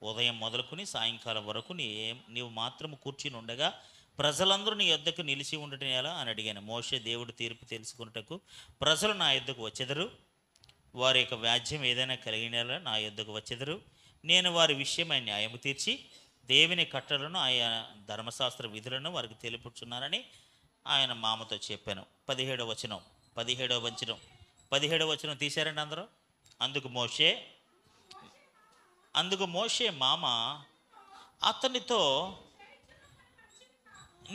S1: ఉదయం మొదలుకొని సాయంకాలం వరకు నీవు మాత్రం కూర్చుని ఉండగా ప్రజలందరూ నీ యొద్దకు నిలిచి ఉండటం ఎలా అని అడిగాను. మోషే దేవుడు తీర్పు తెలుసుకున్నటకు ప్రజలు నా యొద్దకు వచ్చెదరు, వారి యొక్క వ్యాజ్యం ఏదైనా కలిగిన నా యొద్దకు వచ్చెదరు. నేను వారి విషయమై న్యాయము తీర్చి దేవుని కట్టలను ఆయా ధర్మశాస్త్ర విధులను వారికి తెలుపుచున్నానని ఆయన మామతో చెప్పాను. 17వ వచనం తీశారండి అందరూ. అందుకు మోషే మామ అతనితో,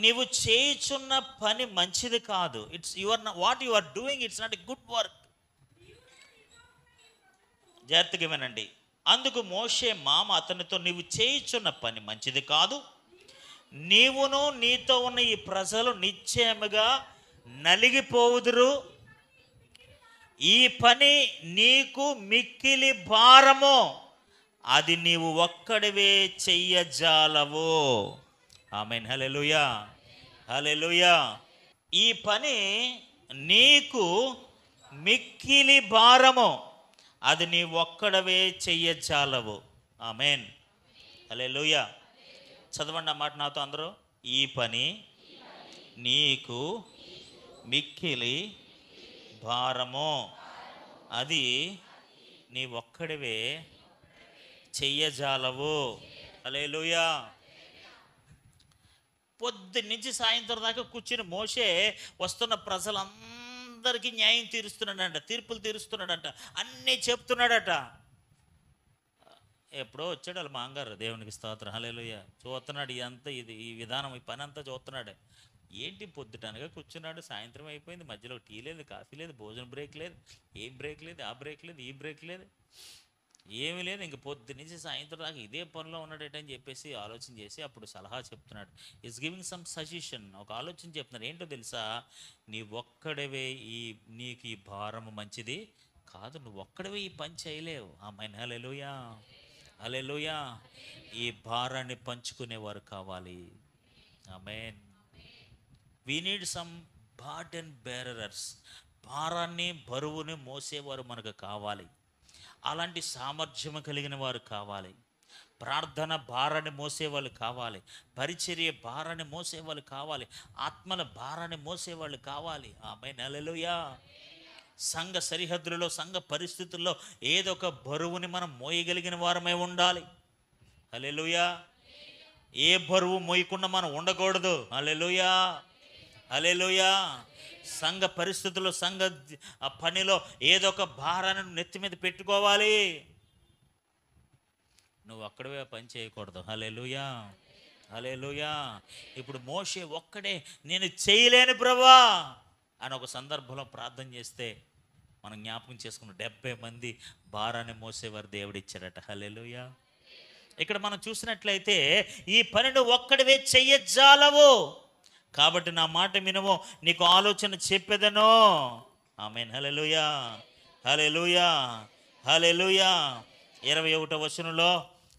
S1: నీవు చేయుచున్న పని మంచిది కాదు. What you are doing it's not a good work. జాగ్రత్తగా వినండి. అందుకు మోషే మామ అతనితో, నీవు చేయుచున్న పని మంచిది కాదు. నీవును నీతో ఉన్న ఈ ప్రజలు నిశ్చయముగా నలిగిపోవుదురు. ఈ పని నీకు మిక్కిలి భారము, అది నీవు ఒక్కడివే చెయ్యజాలవు. ఆమేన్. హల్లెలూయా, హల్లెలూయా. ఈ పని నీకు మిక్కిలి భారము, అది నీ ఒక్కడవే చెయ్యజాలవు. ఆమేన్. హల్లెలూయా. చదవండి ఆ మాట నాతో అందరూ. ఈ పని నీకు మిక్కిలి భారము, అది నీ ఒక్కడివే చెయ్యజాలవు. హల్లెలూయా. పొద్దున్న నుంచి సాయంత్రం దాకా కూర్చుని మోషే వస్తున్న ప్రజలందరికీ న్యాయం తీరుస్తున్నాడంట, తీర్పులు తీరుస్తున్నాడంట, అన్నీ చెప్తున్నాడట. ఎప్పుడో వచ్చాడు వాళ్ళ మాంగారు, దేవునికి స్తోత్రం. హల్లెలూయా. చూస్తున్నాడు ఈ విధానం, ఈ పని అంతా చూస్తున్నాడు. ఏంటి పొద్దుటనగా కూర్చున్నాడు, సాయంత్రం అయిపోయింది, మధ్యలో టీ లేదు, కాఫీ లేదు, భోజనం బ్రేక్ లేదు, ఏం బ్రేక్ లేదు, ఆ బ్రేక్ లేదు, ఈ బ్రేక్ లేదు, ఏమీ లేదు. ఇంక పొద్దు నుంచి సాయంత్రం దాకా ఇదే పనిలో ఉన్నాడేటని చెప్పేసి ఆలోచన చేసి అప్పుడు సలహా చెప్తున్నాడు. Is giving some suggestion. ఒక ఆలోచన చెప్తున్నాడు. ఏంటో తెలుసా? నీ ఒక్కడవే నీకు ఈ భారం మంచిది కాదు, నువ్వు ఒక్కడవే ఈ పని చేయలేవు. ఆమేన్. హల్లెలూయా, హల్లెలూయా. ఈ భారాన్ని పంచుకునేవారు కావాలి. ఆమేన్. We need some burden bearers. భారాన్ని బరువుని మోసేవారు మనకు కావాలి. అలాంటి సామర్థ్యము కలిగిన వారు కావాలి. ప్రార్థన భారాన్ని మోసేవాళ్ళు కావాలి. పరిచర్య భారాన్ని మోసేవాళ్ళు కావాలి. ఆత్మల భారాన్ని మోసేవాళ్ళు కావాలి. ఆమేన్. హల్లెలూయా. సంఘ సరిహద్దులలో, సంఘ పరిస్థితుల్లో ఏదో ఒక బరువుని మనం మోయగలిగిన వారమై ఉండాలి. హల్లెలూయా. ఏ బరువు మోయకుండా మనం ఉండకూడదు. హల్లెలూయా, హల్లెలూయా. సంఘ పరిస్థితుల్లో, సంఘ పనిలో ఏదో ఒక భారాన్ని నెత్తి మీద పెట్టుకోవాలి. నువ్వు అక్కడే పని చేయకూడదు. హల్లెలూయా, హల్లెలూయా. ఇప్పుడు మోషే ఒక్కడే నేను చేయలేను ప్రభువా అని ఒక సందర్భంలో ప్రార్థన చేస్తే మనం జ్ఞాపకం చేసుకున్న 70 మంది భారాన్ని మోసేవారు దేవుడు ఇచ్చాడట. హల్లెలూయా. ఇక్కడ మనం చూసినట్లయితే ఈ పని నువ్వు ఒక్కడివే చెయ్యజాలవు. కాబట్టి నా మాట వినము, నీకు ఆలోచన చెప్పేదను. ఆమేన్. హల్లెలూయా, హల్లెలూయా, హల్లెలూయా. 21వ వచనంలో,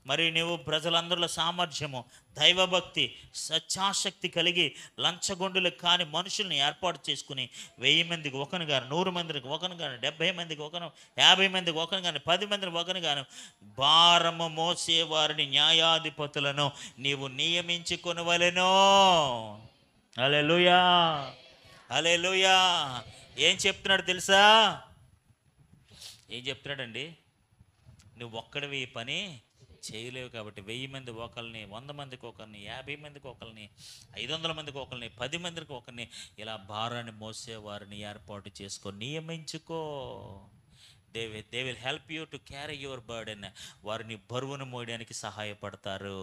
S1: మరి నీవు ప్రజలందరిలో సామర్థ్యము, దైవభక్తి, సత్యాశక్తి కలిగి లంచగొండులు కాని మనుషుల్ని ఏర్పాటు చేసుకుని 1000 మందికి ఒకను గాను, 100 మందికి ఒకను గాను, 70 మందికి ఒకను, 50 మందికి ఒకను గాను, 10 మందికి ఒకను గాను భారము మోసే వారిని న్యాయాధిపతులను నీవు నియమించుకొనవలెను. హల్లెలూయా, హల్లెలూయా. ఏం చెప్తున్నాడు తెలుసా? ఏం చెప్తున్నాడండి? నువ్వు ఒక్కడివి ఈ పని చేయలేవు కాబట్టి 1000 మంది ఒకరిని, 100 మందికి ఒకరిని, 50 మందికి ఒకరిని, 500 మందికి ఒకరిని, 10 మందికి ఒకరిని ఇలా భారాన్ని మోసేవారిని ఏర్పాటు చేసుకో, నియమించుకో. They will help you to carry your burden. వారిని బరువును మోయడానికి సహాయపడతారు.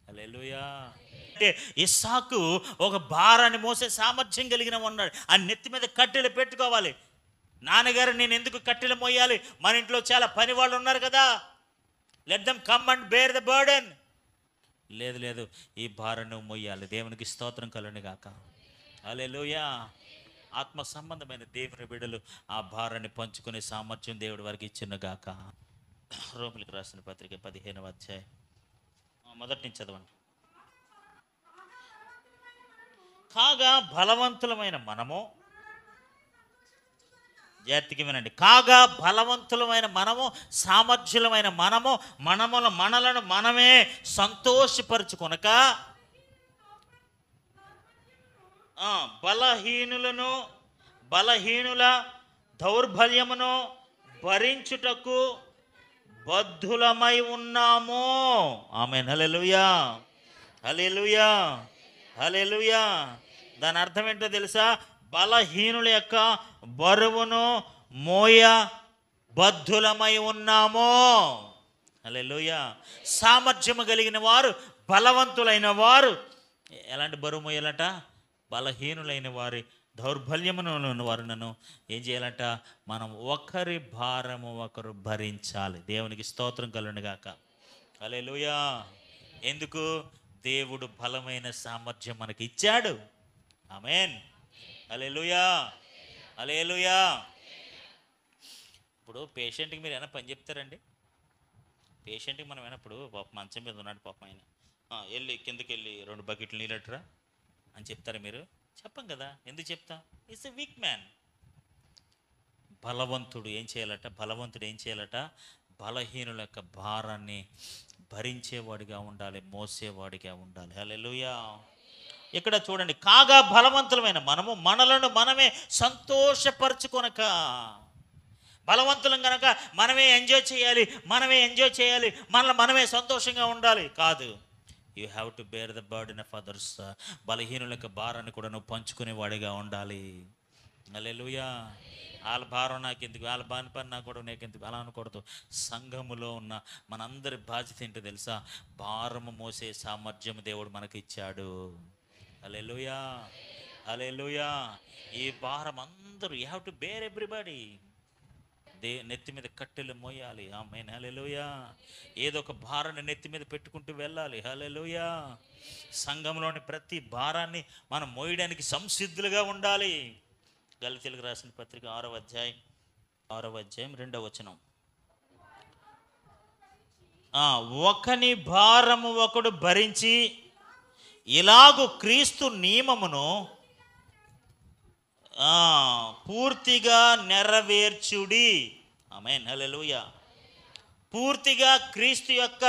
S1: హల్లెలూయా. అంటే ఇస్సాకు ఒక భారాన్ని మోసే సామర్థ్యం కలిగిన ఉన్నాడు. ఆ నెత్తి మీద కట్టెలు పెట్టుకోవాలి. నాన్నగారు నేను ఎందుకు కట్టెలు మోయాలి, మన ఇంట్లో చాలా పని వాళ్ళు ఉన్నారు కదా, let them come and bear the burden. లేదు లేదు, ఈ భారం నువ్వు మొయ్యాలి. దేవునికి స్తోత్రం కలుగును గాక. హల్లెలూయా. ఆత్మ సంబంధమైన దేవుని బిడ్డలు ఆ భారాన్ని పంచుకునే సామర్థ్యం దేవుడి వారికి ఇచ్చిన గాక. రోమిలకు రాసిన పత్రిక 15వ అధ్యాయం మొదటి నుంచి చదవండి. కాగా బలవంతులమైన మనము, జాగ్రత్తగా వినండి, కాగా బలవంతులమైన మనము, సామర్థ్యులమైన మనము, మనలను మనమే సంతోషపరుచుకొనక బలహీనుల దౌర్బల్యమును భరించుటకు బద్ధులమై ఉన్నాము. ఆమేన్. హల్లెలూయా, హల్లెలూయా, హల్లెలూయా. దాని అర్థం ఏంటో తెలుసా? బలహీనుల యొక్క బరువును మోయ బద్ధులమై ఉన్నాము. హల్లెలూయా. సామర్థ్యము కలిగిన వారు, బలవంతులైన వారు ఎలాంటి బరువు మోయాలట? బలహీనులైన వారి దౌర్బల్యమును వారులను ఏం చేయాలంట? మనం ఒకరి భారము ఒకరు భరించాలి. దేవునికి స్తోత్రం కలుగును గాక. హల్లెలూయా. ఎందుకు? దేవుడు బలమైన సామర్థ్యం మనకి ఇచ్చాడు. ఆమేన్. హల్లెలూయా, హల్లెలూయా. ఇప్పుడు పేషెంట్కి మీరు ఏమైనా పని చెప్తారండి? పేషెంట్కి మనం అయినప్పుడు పాప మంచం మీద ఉన్నాడు పాపం, ఆయన వెళ్ళి కిందకి వెళ్ళి 2 బకెట్లు నీళ్ళట్రా అని చెప్తారా మీరు? చెప్పం కదా. ఎందుకు చెప్తాం? It's a week man. బలవంతుడు ఏం చేయాలట? బలహీనుల యొక్క భారాన్ని భరించేవాడిగా ఉండాలి, మోసేవాడిగా ఉండాలి. హల్లెలూయా. ఇక్కడ చూడండి, కాగా బలవంతులమైన మనము మనలను మనమే సంతోషపరచుకొనక. బలవంతులం కనుక మనమే ఎంజాయ్ చేయాలి, మనమే సంతోషంగా ఉండాలి కాదు. You have to bear the burden of others. బలహీనుల యొక్క భారాన్ని కూడా నువ్వు పంచుకునేవాడిగా ఉండాలి. హల్లెలూయా. వాళ్ళ భారం నాకెందుకు, వాళ్ళ బాని పని నాకు కూడా నాకెందుకు అలా అనకూడదు. సంఘములో ఉన్న మనందరి బాధ్యత ఏంటో తెలుసా? భారము మోసే సామర్థ్యం దేవుడు మనకి ఇచ్చాడు. హల్లెలూయా, హల్లెలూయా. ఈ భారం అందరూ, you have to bear everybody. నెత్తి మీద కట్టెలు మోయాలి. ఆమేన్. హల్లెలూయా. ఏదో ఒక భారాన్ని నెత్తి మీద పెట్టుకుంటూ వెళ్ళాలి. హల్లెలూయా. సంఘంలోని ప్రతి భారాన్ని మనం మోయడానికి సంసిద్ధులుగా ఉండాలి. గలతీయులకు రాసిన పత్రిక 6వ అధ్యాయం 2వ వచనం. ఒకని భారము ఒకడు భరించి ఇలాగు క్రీస్తు నియమమును పూర్తిగా నెరవేర్చుడి. ఆమేన్. హల్లెలూయా. పూర్తిగా క్రీస్తు యొక్క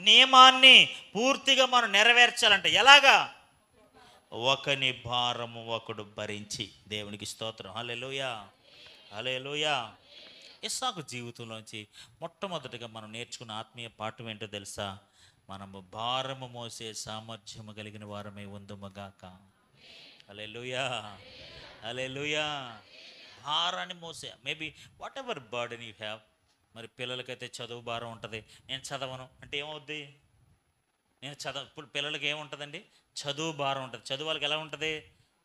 S1: నియమాన్ని పూర్తిగా మనం నెరవేర్చాలంటే ఎలాగా? ఒకని భారము ఒకడు భరించి. దేవునికి స్తోత్రం. హల్లెలూయా, హల్లెలూయా. ఇస్సాకు జీవితంలోంచి మొట్టమొదటిగా మనం నేర్చుకున్న ఆత్మీయ పాఠం ఏంటో తెలుసా? మనము భారము మోసే సామర్థ్యము కలిగిన వారమే ఉందుముగాక. హల్లెలూయా, హల్లెలూయా. భారాన్ని మోసే, maybe what ever burden you have. మరి పిల్లలకైతే చదువు భారం ఉంటుంది. నేను చదవను అంటే ఏమవుద్ది? ఇప్పుడు పిల్లలకి ఏముంటుందండి? చదువు భారం ఉంటుంది. చదువు వాళ్ళకి ఎలా ఉంటుంది?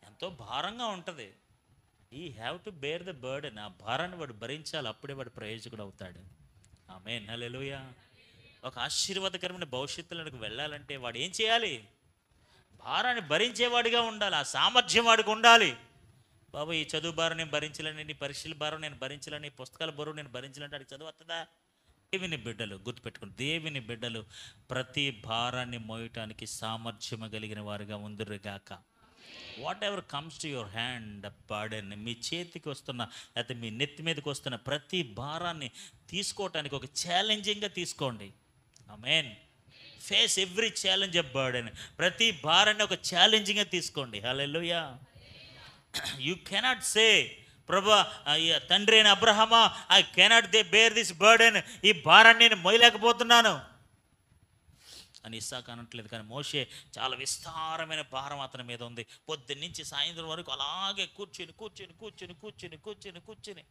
S1: ఎంతో భారంగా ఉంటుంది. ఈ have to bear the burden. ఆ భారాన్ని వాడు భరించాలి, అప్పుడే వాడు ప్రయోజకుడు అవుతాడు. ఆమేన్. హల్లెలూయా. ఒక ఆశీర్వాదకరమైన భవిష్యత్తులకు వెళ్ళాలంటే వాడు ఏం చేయాలి? భారాన్ని భరించేవాడిగా ఉండాలి. ఆ సామర్థ్యం వాడికి ఉండాలి. బాబు, ఈ చదువు భారం నేను భరించలేని, నీ పరీక్షల భారం నేను భరించలేని, పుస్తకాల బరువు నేను భరించలేని, వాడికి చదువు వస్తుందా? దేవుని బిడ్డలు గుర్తుపెట్టుకుని, దేవుని బిడ్డలు ప్రతి భారాన్ని మోయటానికి సామర్థ్యము కలిగిన వారుగా ఉందురుగాక. Whatever comes to your hand burden, మీ చేతికి వస్తున్న లేకపోతే మీ నెత్తి మీదకి వస్తున్న ప్రతి భారాన్ని తీసుకోవటానికి ఒక ఛాలెంజింగ్గా తీసుకోండి. ఆమేన్. Face every challenge of burden. ప్రతి భారాన్ని ఒక ఛాలెంజింగ్గా తీసుకోండి. హల్లెలూయా. యూ కెనాట్ సే, ప్రభా తండ్రి అయిన అబ్రహమా, I cannot bear this burden, ఈ భారాన్ని నేను మోయలేకపోతున్నాను అని ఇస్సాకు అనట్లేదు. కానీ మోషే చాలా విస్తారమైన భారం అతని మీద ఉంది. పొద్దున్నుంచి సాయంత్రం వరకు అలాగే కూర్చుని కూర్చుని కూర్చుని కూర్చుని కూర్చుని కూర్చుని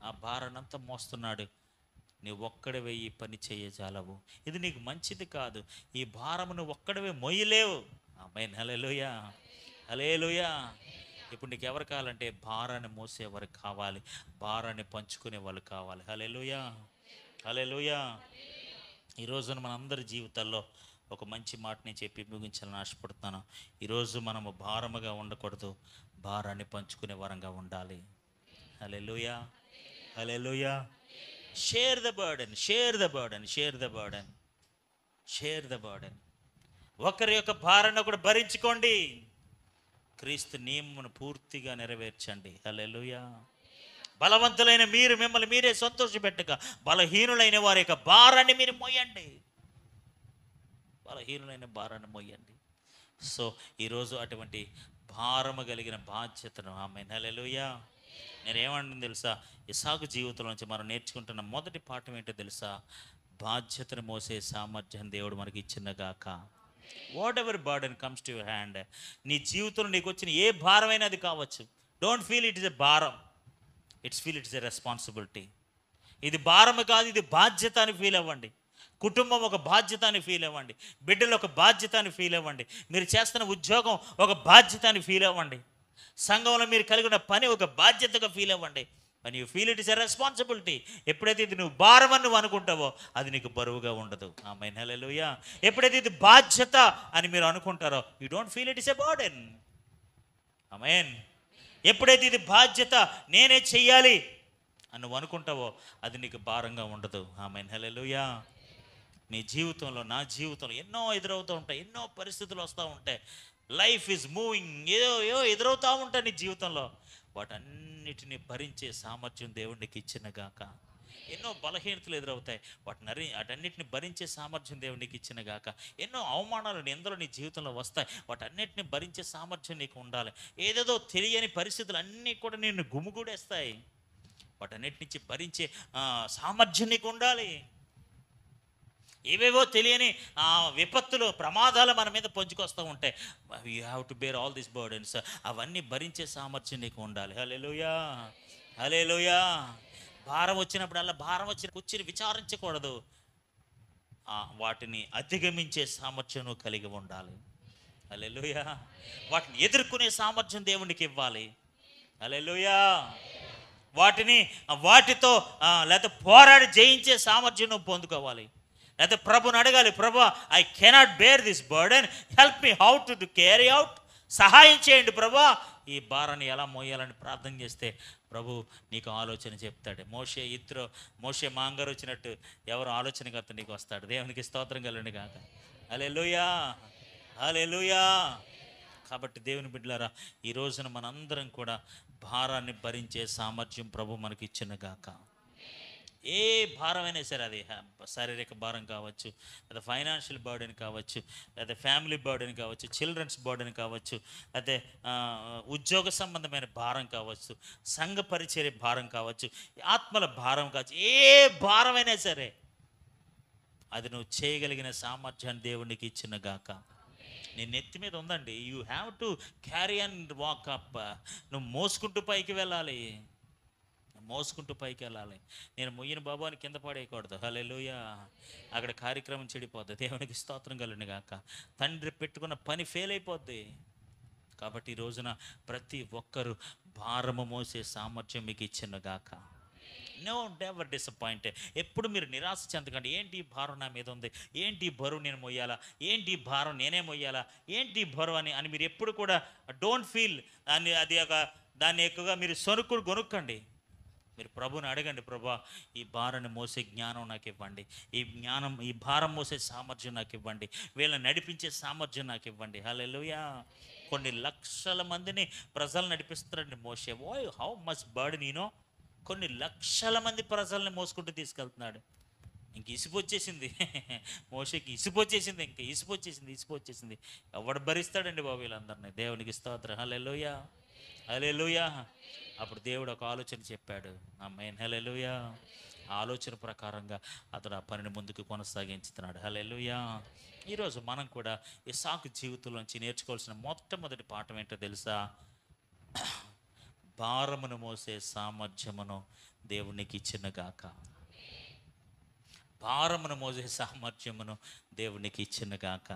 S1: ఆ భారాన్ని అంతా మోస్తున్నాడు. నువ్వు ఒక్కడవే ఈ పని చేయజాలవు, ఇది నీకు మంచిది కాదు, ఈ భారము నువ్వు ఒక్కడవే మొయ్యలేవు. ఆమేన్. హల్లెలూయా, హల్లెలూయా. ఇప్పుడు నీకు ఎవరు కావాలంటే భారాన్ని మోసేవారు కావాలి, భారాన్ని పంచుకునే వాళ్ళు కావాలి. హల్లెలూయా, హల్లెలూయా. ఈ రోజున మనందరి జీవితాల్లో ఒక మంచి మాటని చెప్పి ముగించాలని ఆశపడుతున్నాను. ఈరోజు మనము భారముగా ఉండకూడదు, భారాన్ని పంచుకునే వరంగా ఉండాలి. హల్లెలూయా, హల్లెలూయా. Share the burden, share the burden, share the burden, share the burden. ఒకరి యొక్క భారాన్ని ఒకడు భరించుకోండి, క్రీస్తు నియమమును పూర్తిగా నెరవేర్చండి. హల్లెలూయా. బలవంతులైన మీరు మిమ్మల్ని మీరే సంతోషపెట్టక బలహీనులైన వారి యొక్క భారాన్ని మీరు మోయండి, బలహీనులైన భారాన్ని మోయండి. సో ఈరోజు అటువంటి భారము కలిగిన బాధ్యతను ఆమేన్, హల్లెలూయా. నేనేమంటుంది తెలుసా, ఇస్సాకు జీవితం నుంచి మనం నేర్చుకుంటున్న మొదటి పాఠం ఏంటో తెలుసా, బాధ్యతను మోసే సామర్థ్యం దేవుడు మనకి ఇచ్చినగాక. Whatever burden comes to your hand, నీ జీవితంలో నీకు వచ్చిన ఏ భారమైనా అది కావచ్చు, don't feel it is a భారం, ఫీల్ ఇట్స్ ఎ రెస్పాన్సిబిలిటీ. ఇది భారము కాదు, ఇది బాధ్యత అని ఫీల్ అవ్వండి. కుటుంబం ఒక బాధ్యత అని ఫీల్ అవ్వండి, బిడ్డలు ఒక బాధ్యత అని ఫీల్ అవ్వండి, మీరు చేస్తున్న ఉద్యోగం ఒక బాధ్యత అని ఫీల్ అవ్వండి, సంఘంలో మీరు కలిగిన పని ఒక బాధ్యతగా ఫీల్ అవ్వండి. And you feel it is a responsibility. ఎప్పుడైతే ఇది నువ్వు భారం అని నువ్వు అనుకుంటావో అది నీకు బరువుగా ఉండదు. ఆమేన్, హల్లెలూయా. ఎప్పుడైతే ఇది బాధ్యత అని మీరు అనుకుంటారో you don't feel it is a burden. ఆమేన్. ఎప్పుడైతే ఇది బాధ్యత, నేనే చెయ్యాలి అని నువ్వు అనుకుంటావో అది నీకు భారంగా ఉండదు. ఆమేన్, హల్లెలూయా. నీ జీవితంలో, నా జీవితంలో ఎన్నో ఎదురవుతూ ఉంటాయి, ఎన్నో పరిస్థితులు వస్తూ ఉంటాయి. లైఫ్ ఈజ్ మూవింగ్, ఏదో ఎదురవుతూ ఉంటాయి నీ జీవితంలో. వాటన్నిటిని భరించే సామర్థ్యం దేవునికి ఇచ్చినగాక. ఎన్నో బలహీనతలు ఎదురవుతాయి, వాటన్నిటిని భరించే సామర్థ్యం దేవునికి ఇచ్చినగాక. ఎన్నో అవమానాలు నిందలు నీ జీవితంలో వస్తాయి, వాటన్నిటిని భరించే సామర్థ్యం నీకు ఉండాలి. ఏదేదో తెలియని పరిస్థితులు అన్నీ కూడా నిన్ను గుమిగూడేస్తాయి, వాటన్నిటి నుంచి భరించే సామర్థ్యం నీకు ఉండాలి. ఏవేవో తెలియని విపత్తులు, ప్రమాదాలు మన మీద పొంచుకొస్తూ ఉంటాయి. You have to bear all these burdens. అవన్నీ భరించే సామర్థ్యం నీకు ఉండాలి. హల్లెలూయా, హల్లెలూయా. భారం వచ్చినప్పుడల్లా భారం వచ్చిన కూర్చుని విచారించకూడదు, వాటిని అధిగమించే సామర్థ్యం నువ్వు కలిగి ఉండాలి. హల్లెలూయా. వాటిని ఎదుర్కొనే సామర్థ్యం దేవునికి ఇవ్వాలి. హల్లెలూయా. వాటితో లేకపోతే పోరాడి జయించే సామర్థ్యం నువ్వు పొందుకోవాలి. లేకపోతే ప్రభుని అడగాలి, ప్రభు I cannot bear this burden, help me how to carry out. సహాయం చేయండి ప్రభా, ఈ భారాన్ని ఎలా మోయాలని ప్రార్థన చేస్తే ప్రభు నీకు ఆలోచన చెప్తాడు. మోషే మాంగారు వచ్చినట్టు ఎవరు ఆలోచనకర్త నీకు వస్తాడు. దేవునికి స్తోత్రం కలండి కాక. హల్లెలూయా, హల్లెలూయా. కాబట్టి దేవుని బిడ్డలారా, ఈ రోజున మనందరం కూడా భారాన్ని భరించే సామర్థ్యం ప్రభు మనకి ఇచ్చిన గాక. ఏ భారమైనా సరే, అది శారీరక భారం కావచ్చు, లేదా ఫైనాన్షియల్ బర్డెన్ కావచ్చు, లేదా ఫ్యామిలీ బర్డెన్ కావచ్చు, చిల్డ్రన్స్ బర్డెన్ కావచ్చు, అయితే ఉద్యోగ సంబంధమైన భారం కావచ్చు, సంఘ పరిచర్య భారం కావచ్చు, ఆత్మల భారం కావచ్చు, ఏ భారమైనా సరే అది నువ్వు చేయగలిగిన సామర్థ్యాన్ని దేవునికి ఇచ్చిన గాక. నీ నెత్తి మీద ఉందండి, you have to carry and walk up. నువ్వు మోసుకుంటూ పైకి వెళ్ళాలి, మోసుకుంటూ పైకి వెళ్ళాలి. నేను మొయ్యను బాబు అని కింద పడేయకూడదు. హల్లెలూయా. అక్కడ కార్యక్రమం చెడిపోద్ది. దేవునికి స్తోత్రం కలుగును గాక. తండ్రి పెట్టుకున్న పని ఫెయిల్ అయిపోద్ది. కాబట్టి ఈ రోజున ప్రతి ఒక్కరూ భారము మోసే సామర్థ్యం మీకు ఇచ్చిన గాక. No never disappointed. ఎప్పుడు మీరు నిరాశ చెందకండి. ఏంటి ఈ భారం నా మీద ఉంది, ఏంటి ఈ బరువు నేను మొయ్యాలా, ఏంటి ఈ భారం నేనే మొయ్యాలా, ఏంటి ఈ బరువు అని మీరు ఎప్పుడు కూడా డోంట్ ఫీల్ దాన్ని ఎక్కువగా మీరు గొనుక్కండి. మీరు ప్రభుని అడగండి, ప్రభా ఈ భారాన్ని మోసే జ్ఞానం నాకు ఇవ్వండి, ఈ భారం మోసే సామర్థ్యం నాకు ఇవ్వండి, వీళ్ళని నడిపించే సామర్థ్యం నాకు ఇవ్వండి. హల్లెలూయా. కొన్ని లక్షల మందిని ప్రజలు నడిపిస్తున్నారండి మోషే. How much burden you know. కొన్ని లక్షల మంది ప్రజల్ని మోసుకుంటూ తీసుకెళ్తున్నాడు. ఇంక ఇసుపొచ్చేసింది మోషేకి, ఇసుపొచ్చేసింది, ఇంక ఇసుపొచ్చేసింది. ఎవడు భరిస్తాడండి బాబు వీళ్ళందరినీ. దేవునికి స్తోత్రం. హల్లెలూయా, హల్లెలూయా. అప్పుడు దేవుడు ఒక ఆలోచన చెప్పాడు. ఆమేన్, హల్లెలూయా. ఆ ఆలోచన ప్రకారంగా అతడు ఆ పనిని ముందుకు కొనసాగించుతున్నాడు. హల్లెలూయా. ఈరోజు మనం కూడా ఇస్సాకు జీవితంలోంచి నేర్చుకోవాల్సిన మొట్టమొదటి పాఠం ఏంటో తెలుసా? భారమును మోసే సామర్థ్యమును దేవునికి ఇచ్చిన గాక. భారమును మోసే సామర్థ్యమును దేవునికి ఇచ్చిన గాక.